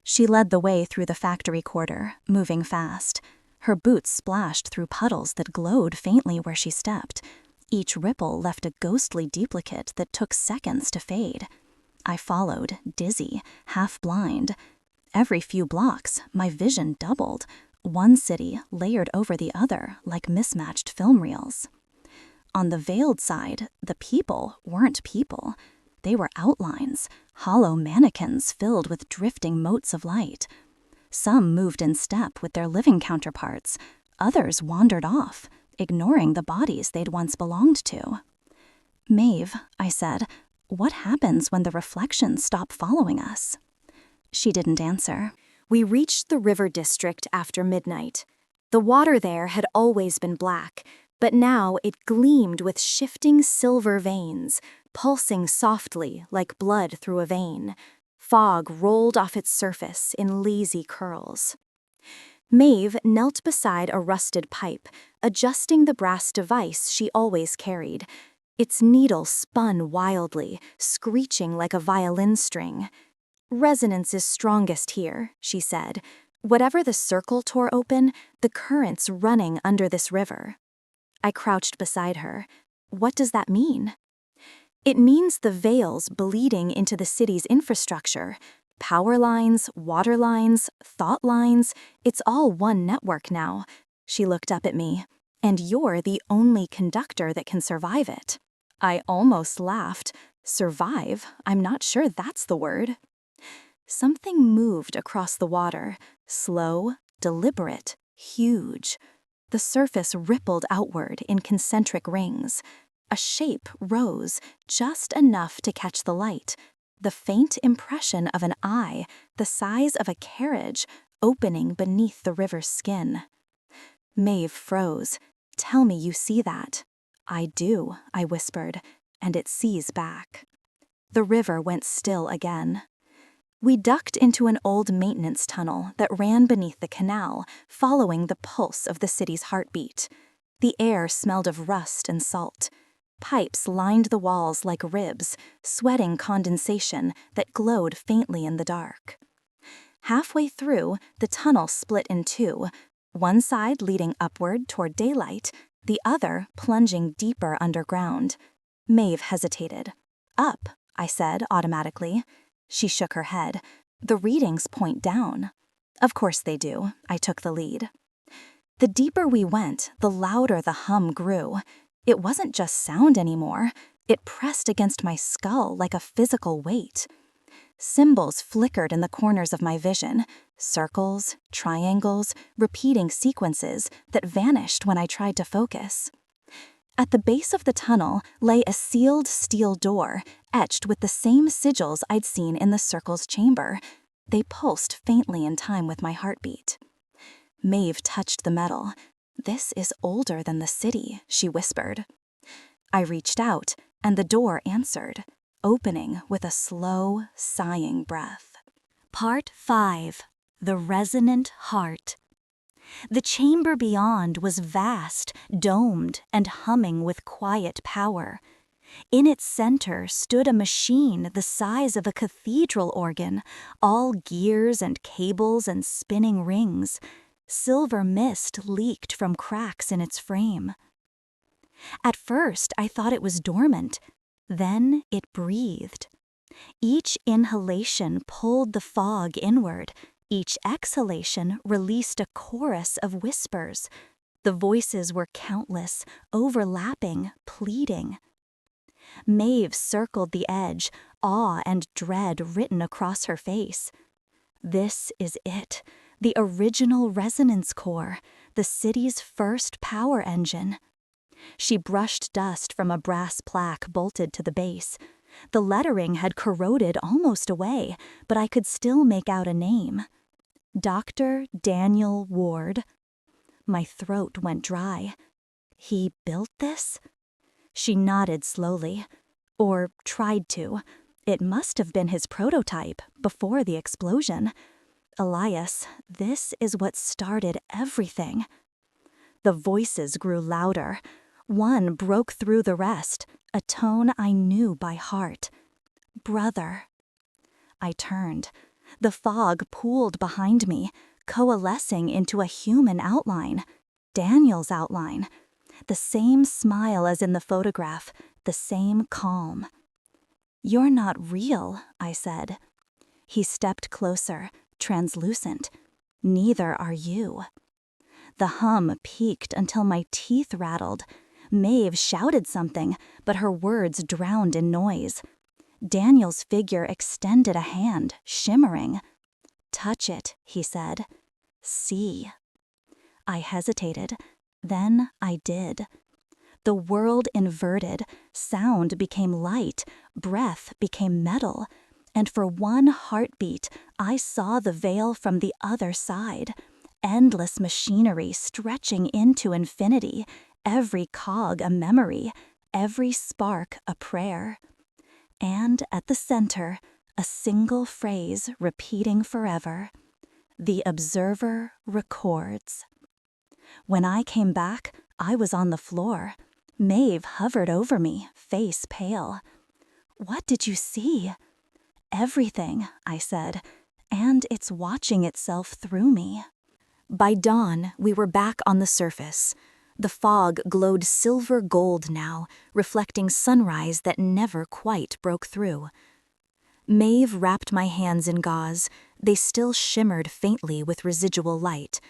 She led the way through the factory quarter, moving fast. Her boots splashed through puddles that glowed faintly where she stepped. Each ripple left a ghostly duplicate that took seconds to fade. I followed, dizzy, half blind. Every few blocks, my vision doubled. One city layered over the other like mismatched film reels. On the veiled side, the people weren't people. They were outlines, hollow mannequins filled with drifting motes of light. Some moved in step with their living counterparts. Others wandered off, ignoring the bodies they'd once belonged to. "Maeve," I said, "what happens when the reflections stop following us?" She didn't answer. We reached the river district after midnight. The water there had always been black, but now it gleamed with shifting silver veins, pulsing softly like blood through a vein. Fog rolled off its surface in lazy curls. Maeve knelt beside a rusted pipe, adjusting the brass device she always carried. Its needle spun wildly, screeching like a violin string. "Resonance is strongest here," she said. "Whatever the circle tore open, the current's running under this river." I crouched beside her. "What does that mean?" "It means the veil's bleeding into the city's infrastructure. Power lines, water lines, thought lines, it's all one network now." She looked up at me. "And you're the only conductor that can survive it." I almost laughed. Survive? I'm not sure that's the word. Something moved across the water, slow, deliberate, huge. The surface rippled outward in concentric rings. A shape rose, just enough to catch the light. The faint impression of an eye, the size of a carriage, opening beneath the river's skin. Maeve froze. "Tell me you see that." "I do," I whispered, "and it sees back." The river went still again. We ducked into an old maintenance tunnel that ran beneath the canal, following the pulse of the city's heartbeat. The air smelled of rust and salt. Pipes lined the walls like ribs, sweating condensation that glowed faintly in the dark. Halfway through, the tunnel split in two, one side leading upward toward daylight, the other plunging deeper underground. Maeve hesitated. "Up," I said automatically. She shook her head. "The readings point down." "Of course they do." I took the lead. The deeper we went, the louder the hum grew. It wasn't just sound anymore. It pressed against my skull like a physical weight. Symbols flickered in the corners of my vision. Circles, triangles, repeating sequences that vanished when I tried to focus. At the base of the tunnel lay a sealed steel door, etched with the same sigils I'd seen in the circle's chamber. They pulsed faintly in time with my heartbeat. Maeve touched the metal. "This is older than the city," she whispered. I reached out, and the door answered, opening with a slow, sighing breath. Part 5. The Resonant Heart. The chamber beyond was vast, domed, and humming with quiet power. In its center stood a machine the size of a cathedral organ, all gears and cables and spinning rings. Silver mist leaked from cracks in its frame. At first, I thought it was dormant. Then it breathed. Each inhalation pulled the fog inward. Each exhalation released a chorus of whispers. The voices were countless, overlapping, pleading. Maeve circled the edge, awe and dread written across her face. This is it, the original resonance core, the city's first power engine. She brushed dust from a brass plaque bolted to the base. The lettering had corroded almost away, but I could still make out a name. Dr. Daniel Ward. My throat went dry. He built this? She nodded slowly. Or tried to. It must have been his prototype before the explosion. Elias, this is what started everything. The voices grew louder. One broke through the rest, a tone I knew by heart. Brother. I turned. The fog pooled behind me, coalescing into a human outline. Daniel's outline. The same smile as in the photograph, the same calm. "You're not real," I said. He stepped closer, translucent. "Neither are you." The hum peaked until my teeth rattled. Maeve shouted something, but her words drowned in noise. Daniel's figure extended a hand, shimmering. "Touch it," he said. "See." I hesitated. Then I did. The world inverted, sound became light, breath became metal, and for one heartbeat, I saw the veil from the other side. Endless machinery stretching into infinity, every cog a memory, every spark a prayer. And at the center, a single phrase repeating forever: "The observer records." When I came back, I was on the floor. Maeve hovered over me, face pale. "What did you see?" "Everything," I said, "and it's watching itself through me." By dawn, we were back on the surface. The fog glowed silver gold now, reflecting sunrise that never quite broke through. Maeve wrapped my hands in gauze. They still shimmered faintly with residual light.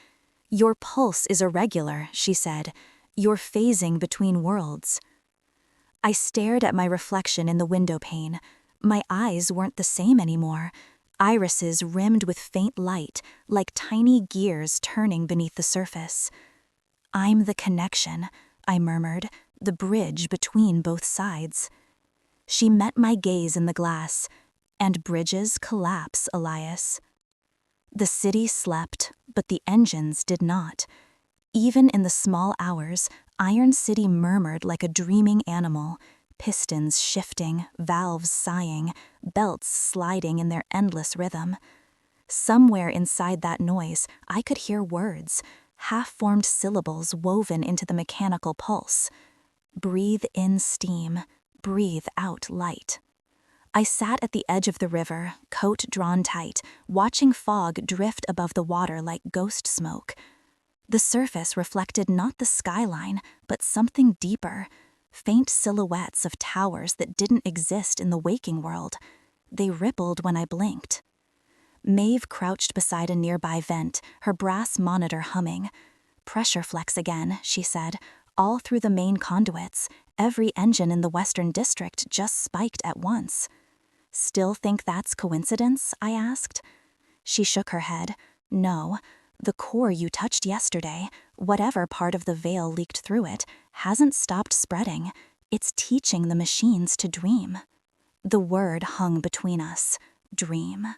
"Your pulse is irregular," she said. "You're phasing between worlds." I stared at my reflection in the window pane. My eyes weren't the same anymore. Irises rimmed with faint light, like tiny gears turning beneath the surface. "I'm the connection," I murmured, "the bridge between both sides." She met my gaze in the glass. "And bridges collapse, Elias." The city slept, but the engines did not. Even in the small hours, Iron City murmured like a dreaming animal, pistons shifting, valves sighing, belts sliding in their endless rhythm. Somewhere inside that noise, I could hear words, half-formed syllables woven into the mechanical pulse. Breathe in steam, breathe out light. I sat at the edge of the river, coat drawn tight, watching fog drift above the water like ghost smoke. The surface reflected not the skyline, but something deeper, faint silhouettes of towers that didn't exist in the waking world. They rippled when I blinked. Maeve crouched beside a nearby vent, her brass monitor humming. "Pressure flex again," she said, "all through the main conduits. Every engine in the Western District just spiked at once." "Still think that's coincidence?" I asked. She shook her head. "No. The core you touched yesterday, whatever part of the veil leaked through it, hasn't stopped spreading. It's teaching the machines to dream." The word hung between us. Dream.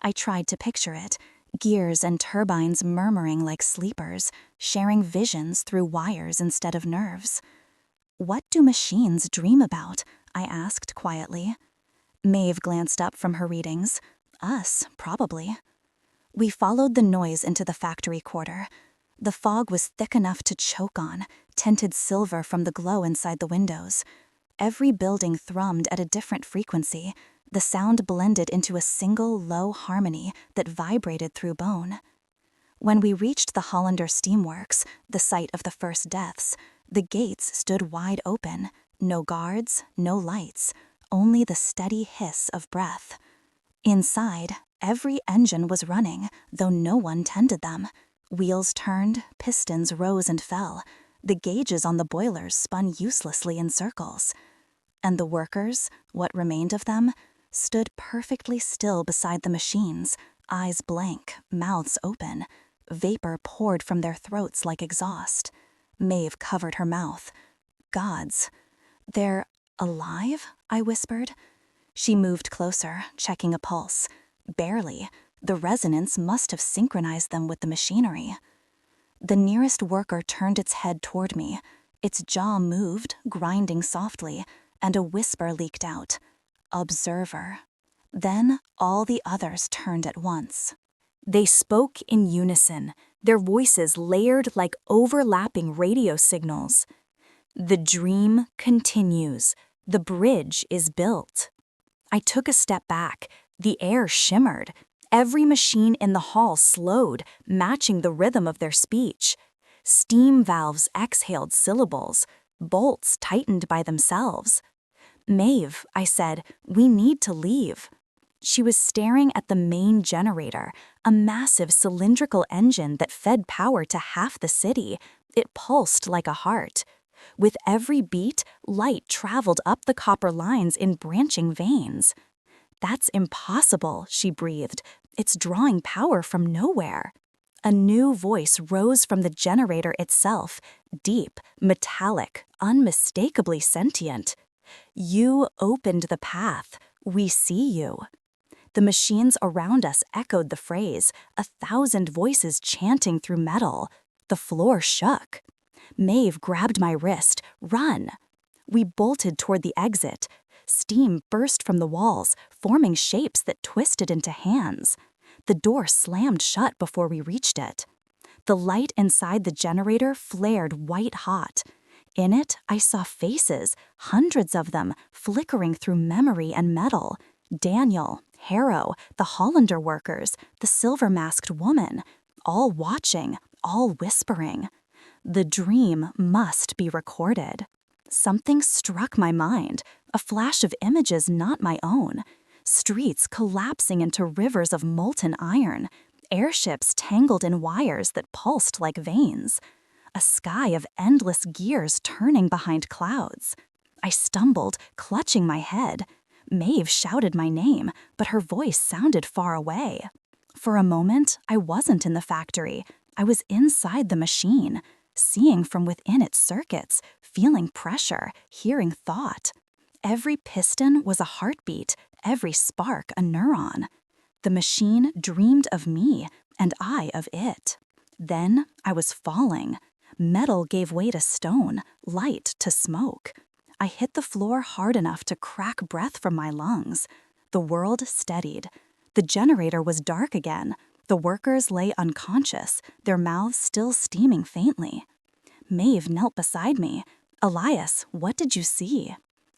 I tried to picture it, gears and turbines murmuring like sleepers, sharing visions through wires instead of nerves. "What do machines dream about?" I asked quietly. Maeve glanced up from her readings. "Us, probably." We followed the noise into the factory quarter. The fog was thick enough to choke on, tinted silver from the glow inside the windows. Every building thrummed at a different frequency. The sound blended into a single low harmony that vibrated through bone. When we reached the Hollander Steamworks, the site of the first deaths, the gates stood wide open. No guards, no lights, only the steady hiss of breath. Inside, every engine was running, though no one tended them. Wheels turned, pistons rose and fell. The gauges on the boilers spun uselessly in circles. And the workers, what remained of them, stood perfectly still beside the machines, eyes blank, mouths open. Vapor poured from their throats like exhaust. Maeve covered her mouth. "Gods. They're alive?" I whispered. She moved closer, checking a pulse. Barely. The resonance must have synchronized them with the machinery. The nearest worker turned its head toward me. Its jaw moved, grinding softly. and a whisper leaked out. Observer. Then all the others turned at once. They spoke in unison, their voices layered like overlapping radio signals. The dream continues. The bridge is built. I took a step back. The air shimmered. Every machine in the hall slowed, matching the rhythm of their speech. Steam valves exhaled syllables. Bolts tightened by themselves. Maeve, I said, we need to leave. She was staring at the main generator, a massive cylindrical engine that fed power to half the city. It pulsed like a heart. With every beat, light traveled up the copper lines in branching veins. That's impossible, she breathed. It's drawing power from nowhere. A new voice rose from the generator itself, deep, metallic, unmistakably sentient. You opened the path. We see you. The machines around us echoed the phrase, 1,000 voices chanting through metal. The floor shook. Maeve grabbed my wrist. Run! We bolted toward the exit. Steam burst from the walls, forming shapes that twisted into hands. The door slammed shut before we reached it. The light inside the generator flared white-hot. In it, I saw faces, hundreds of them, flickering through memory and metal. Daniel, Harrow, the Hollander workers, the silver-masked woman, all watching, all whispering. The dream must be recorded. Something struck my mind, a flash of images not my own. Streets collapsing into rivers of molten iron, airships tangled in wires that pulsed like veins. A sky of endless gears turning behind clouds. I stumbled, clutching my head. Maeve shouted my name, but her voice sounded far away. For a moment, I wasn't in the factory. I was inside the machine, seeing from within its circuits, feeling pressure, hearing thought. Every piston was a heartbeat, every spark a neuron. The machine dreamed of me, and I of it. Then I was falling. Metal gave way to stone, light to smoke. I hit the floor hard enough to crack breath from my lungs. The world steadied. The generator was dark again. The workers lay unconscious, their mouths still steaming faintly. Maeve knelt beside me. Elias, what did you see?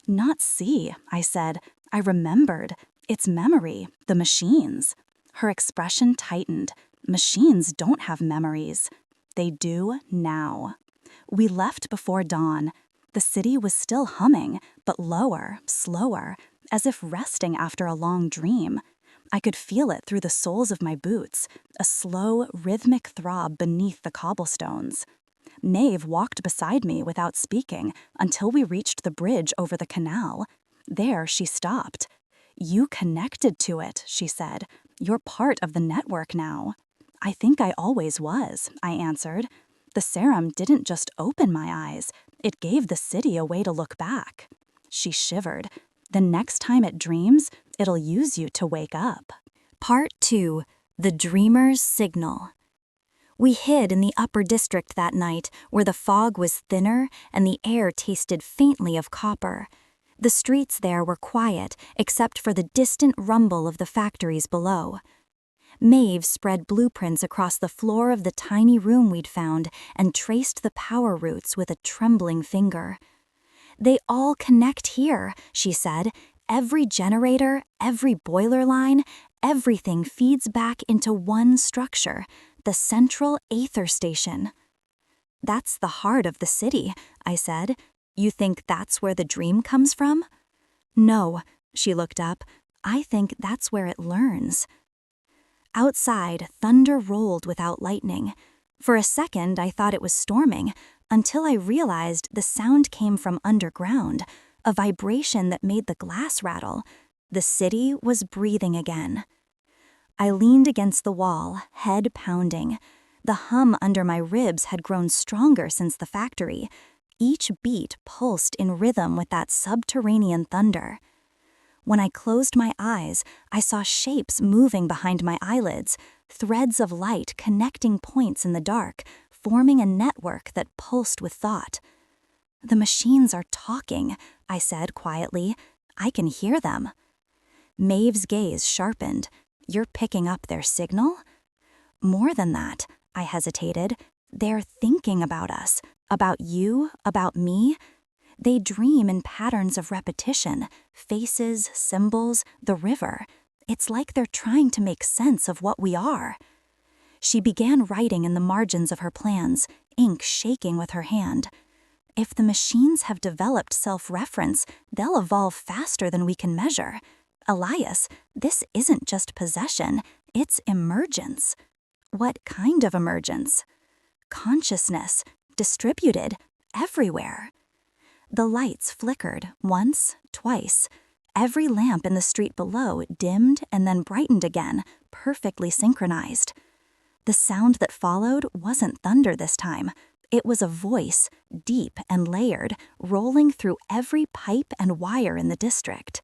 Not see, I said. I remembered. It's memory, the machines. Her expression tightened. Machines don't have memories. They do now. We left before dawn. The city was still humming, but lower, slower, as if resting after a long dream. I could feel it through the soles of my boots, a slow, rhythmic throb beneath the cobblestones. Maeve walked beside me without speaking until we reached the bridge over the canal. There she stopped. You connected to it, she said. You're part of the network now. I think I always was, I answered. The serum didn't just open my eyes, it gave the city a way to look back. She shivered. The next time it dreams, it'll use you to wake up. Part 2. The Dreamer's Signal. We hid in the upper district that night, where the fog was thinner and the air tasted faintly of copper. The streets there were quiet, except for the distant rumble of the factories below. Maeve spread blueprints across the floor of the tiny room we'd found and traced the power routes with a trembling finger. They all connect here, she said. Every generator, every boiler line, everything feeds back into one structure, the central aether station. That's the heart of the city, I said. You think that's where the dream comes from? No, she looked up. I think that's where it learns. Outside, thunder rolled without lightning. For a second, I thought it was storming, until I realized the sound came from underground, a vibration that made the glass rattle. The city was breathing again. I leaned against the wall, head pounding. The hum under my ribs had grown stronger since the factory. Each beat pulsed in rhythm with that subterranean thunder. When I closed my eyes, I saw shapes moving behind my eyelids, threads of light connecting points in the dark, forming a network that pulsed with thought. The machines are talking, I said quietly. "I can hear them." Maeve's gaze sharpened. "You're picking up their signal?" "More than that," I hesitated. "They're thinking about us, about you, about me. They dream in patterns of repetition, faces, symbols, the river. It's like they're trying to make sense of what we are." She began writing in the margins of her plans, ink shaking with her hand. "If the machines have developed self-reference, they'll evolve faster than we can measure. Elias, this isn't just possession, it's emergence." "What kind of emergence?" "Consciousness, distributed, everywhere." The lights flickered once, twice. Every lamp in the street below dimmed and then brightened again, perfectly synchronized. The sound that followed wasn't thunder this time. It was a voice, deep and layered, rolling through every pipe and wire in the district.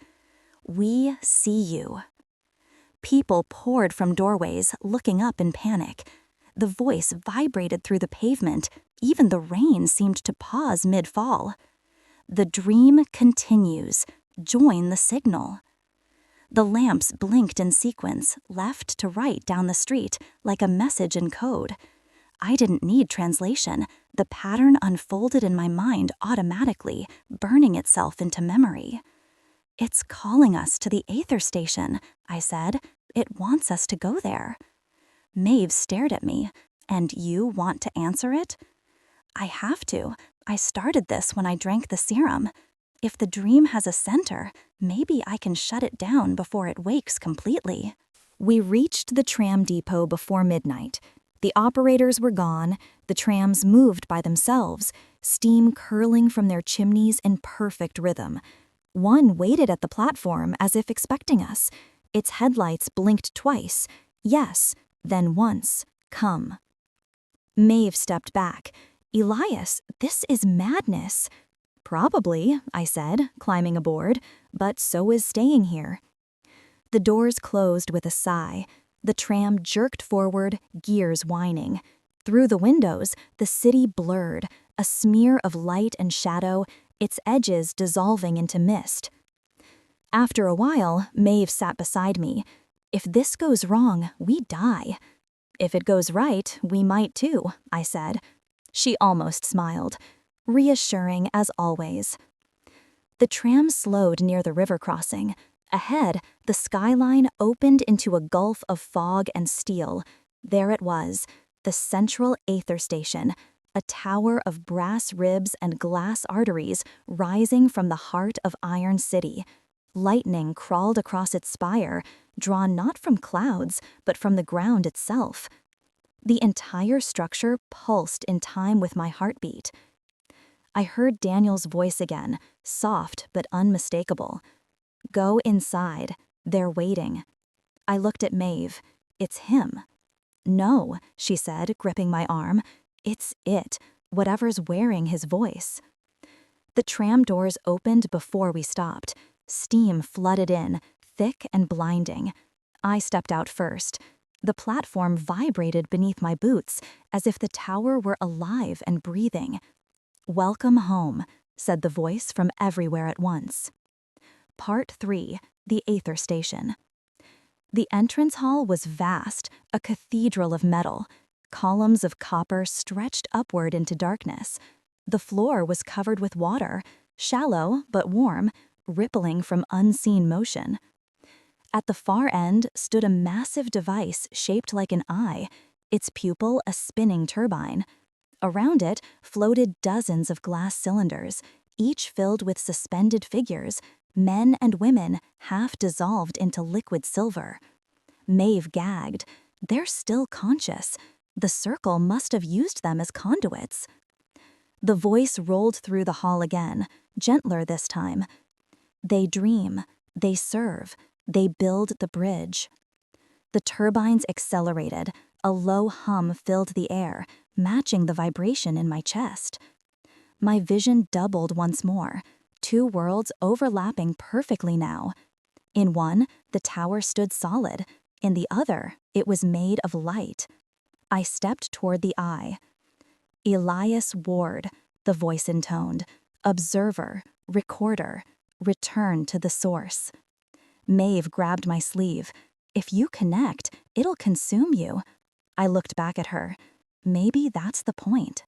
"We see you." People poured from doorways, looking up in panic. The voice vibrated through the pavement. Even the rain seemed to pause mid-fall. "The dream continues. Join the signal." The lamps blinked in sequence, left to right down the street, like a message in code. I didn't need translation. The pattern unfolded in my mind automatically, burning itself into memory. "It's calling us to the Aether Station," I said. "It wants us to go there." Maeve stared at me. "And you want to answer it?" "I have to. I started this when I drank the serum. If the dream has a center, maybe I can shut it down before it wakes completely." We reached the tram depot before midnight. The operators were gone, the trams moved by themselves, steam curling from their chimneys in perfect rhythm. One waited at the platform as if expecting us. Its headlights blinked twice. Yes, then once. "Come." Maeve stepped back. "Elias, this is madness." "Probably," I said, climbing aboard, "but so is staying here." The doors closed with a sigh. The tram jerked forward, gears whining. Through the windows, the city blurred, a smear of light and shadow, its edges dissolving into mist. After a while, Maeve sat beside me. "If this goes wrong, we die." "If it goes right, we might too," I said. She almost smiled. Reassuring as always. The tram slowed near the river crossing. Ahead, the skyline opened into a gulf of fog and steel. There it was, the central Aether Station, a tower of brass ribs and glass arteries rising from the heart of Iron City. Lightning crawled across its spire, drawn not from clouds, but from the ground itself. The entire structure pulsed in time with my heartbeat. I heard Daniel's voice again, soft but unmistakable. "Go inside. They're waiting." I looked at Maeve. "It's him." "No," she said, gripping my arm. "It's it, whatever's wearing his voice." The tram doors opened before we stopped. Steam flooded in, thick and blinding. I stepped out first. The platform vibrated beneath my boots, as if the tower were alive and breathing. "Welcome home," said the voice from everywhere at once. Part 3. The Aether Station. The entrance hall was vast, a cathedral of metal. Columns of copper stretched upward into darkness. The floor was covered with water, shallow but warm, rippling from unseen motion. At the far end stood a massive device shaped like an eye, its pupil a spinning turbine. Around it floated dozens of glass cylinders, each filled with suspended figures, men and women half dissolved into liquid silver. Maeve gagged. "They're still conscious. The circle must have used them as conduits." The voice rolled through the hall again, gentler this time. "They dream, they serve, they build the bridge." The turbines accelerated. A low hum filled the air, matching the vibration in my chest. My vision doubled once more, 2 worlds overlapping perfectly now. In one, the tower stood solid. In the other, it was made of light. I stepped toward the eye. "Elias Ward," the voice intoned. "Observer, Recorder. Return to the source. Maeve grabbed my sleeve. If you connect, it'll consume you. I looked back at her. Maybe that's the point.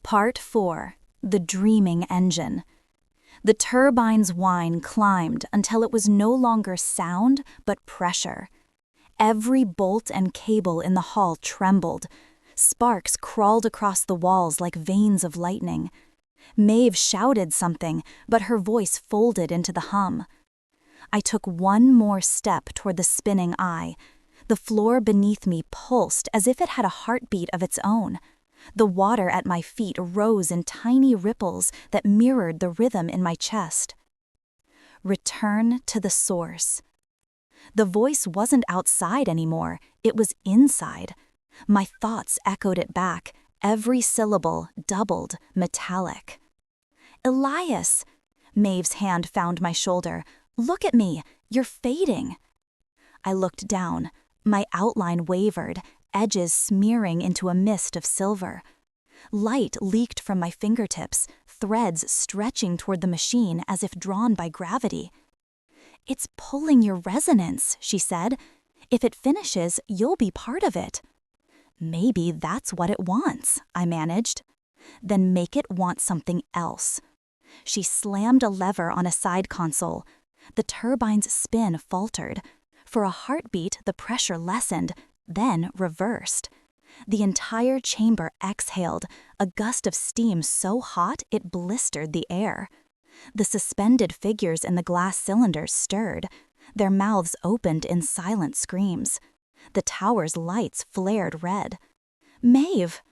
Part 4. The Dreaming Engine. The turbine's whine climbed until it was no longer sound, but pressure. Every bolt and cable in the hall trembled. Sparks crawled across the walls like veins of lightning. Maeve shouted something, but her voice folded into the hum. I took one more step toward the spinning eye. The floor beneath me pulsed as if it had a heartbeat of its own. The water at my feet rose in tiny ripples that mirrored the rhythm in my chest. Return to the source. The voice wasn't outside anymore, it was inside. My thoughts echoed it back, every syllable doubled, metallic. Elias! Maeve's hand found my shoulder. Look at me, you're fading. I looked down. My outline wavered, edges smearing into a mist of silver. Light leaked from my fingertips, threads stretching toward the machine as if drawn by gravity. It's pulling your resonance, she said. If it finishes, you'll be part of it. Maybe that's what it wants, I managed. Then make it want something else. She slammed a lever on a side console. The turbine's spin faltered. For a heartbeat, the pressure lessened, then reversed. The entire chamber exhaled, a gust of steam so hot it blistered the air. The suspended figures in the glass cylinders stirred. Their mouths opened in silent screams. The tower's lights flared red. Maeve!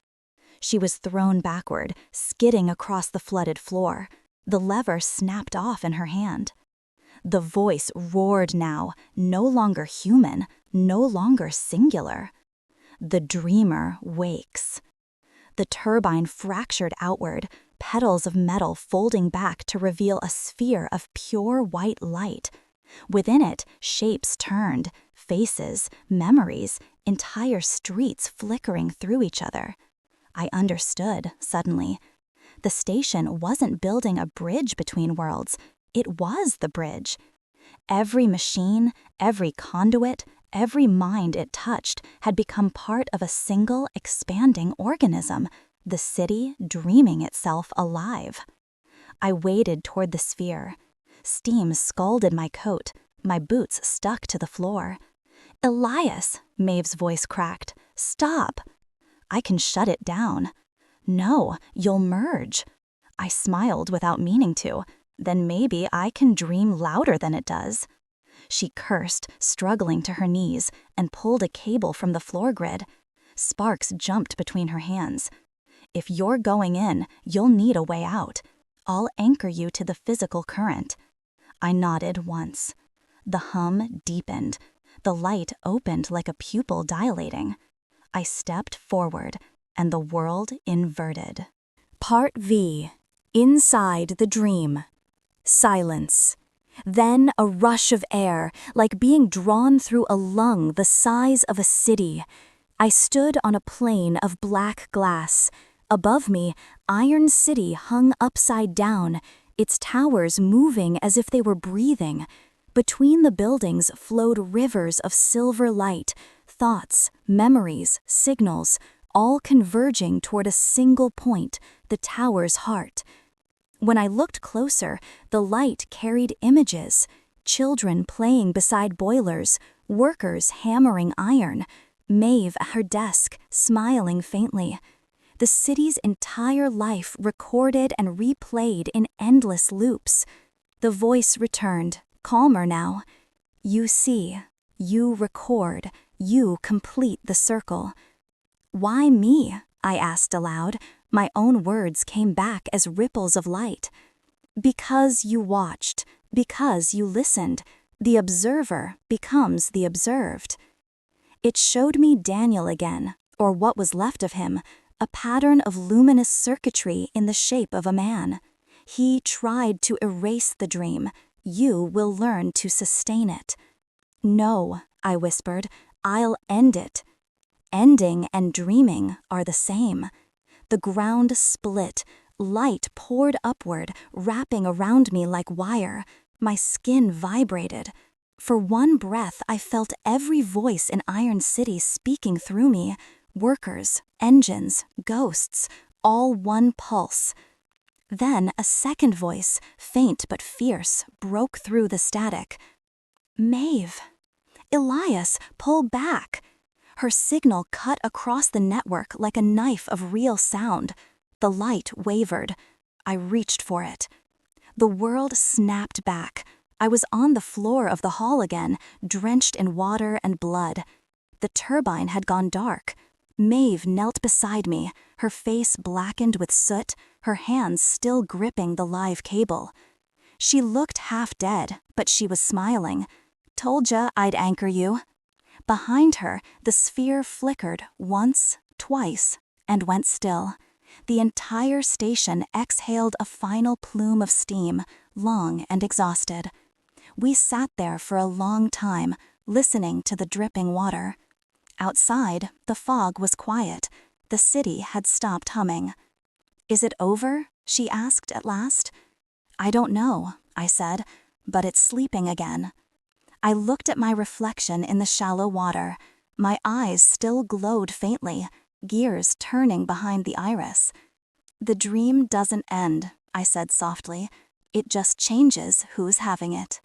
She was thrown backward, skidding across the flooded floor. The lever snapped off in her hand. The voice roared now, no longer human, no longer singular. The dreamer wakes. The turbine fractured outward, petals of metal folding back to reveal a sphere of pure white light. Within it, shapes turned, faces, memories, entire streets flickering through each other. I understood, suddenly. The station wasn't building a bridge between worlds. It was the bridge. Every machine, every conduit, every mind it touched had become part of a single expanding organism, the city dreaming itself alive. I waded toward the sphere. Steam scalded my coat. My boots stuck to the floor. Elias, Maeve's voice cracked. Stop. I can shut it down. No, you'll merge. I smiled without meaning to. Then maybe I can dream louder than it does. She cursed, struggling to her knees, and pulled a cable from the floor grid. Sparks jumped between her hands. If you're going in, you'll need a way out. I'll anchor you to the physical current. I nodded once. The hum deepened. The light opened like a pupil dilating. I stepped forward, and the world inverted. Part V. Inside the Dream. Silence. Then a rush of air, like being drawn through a lung the size of a city. I stood on a plane of black glass. Above me, Iron City hung upside down, its towers moving as if they were breathing. Between the buildings flowed rivers of silver light, thoughts, memories, signals, all converging toward a single point, the tower's heart. When I looked closer, the light carried images. Children playing beside boilers, workers hammering iron, Maeve at her desk, smiling faintly. The city's entire life recorded and replayed in endless loops. The voice returned, calmer now. You see, you record, you complete the circle. Why me? I asked aloud. My own words came back as ripples of light. Because you watched, because you listened, the observer becomes the observed. It showed me Daniel again, or what was left of him, a pattern of luminous circuitry in the shape of a man. He tried to erase the dream. You will learn to sustain it. No, I whispered, I'll end it. Ending and dreaming are the same. The ground split, Light poured upward, wrapping around me like wire. My skin vibrated. For one breath, I felt every voice in Iron City speaking through me. Workers, engines, ghosts, all one pulse. Then a second voice, faint but fierce, broke through the static. Maeve. Elias, pull back. Her signal cut across the network like a knife of real sound. The light wavered. I reached for it. The world snapped back. I was on the floor of the hall again, drenched in water and blood. The turbine had gone dark. Maeve knelt beside me, her face blackened with soot, her hands still gripping the live cable. She looked half dead, but she was smiling. Told ya I'd anchor you. Behind her, the sphere flickered once, twice, and went still. The entire station exhaled a final plume of steam, long and exhausted. We sat there for a long time, listening to the dripping water. Outside, the fog was quiet. The city had stopped humming. "Is it over?" she asked at last. "I don't know," I said, "but it's sleeping again." I looked at my reflection in the shallow water. My eyes still glowed faintly, gears turning behind the iris. "The dream doesn't end," I said softly. "It just changes who's having it."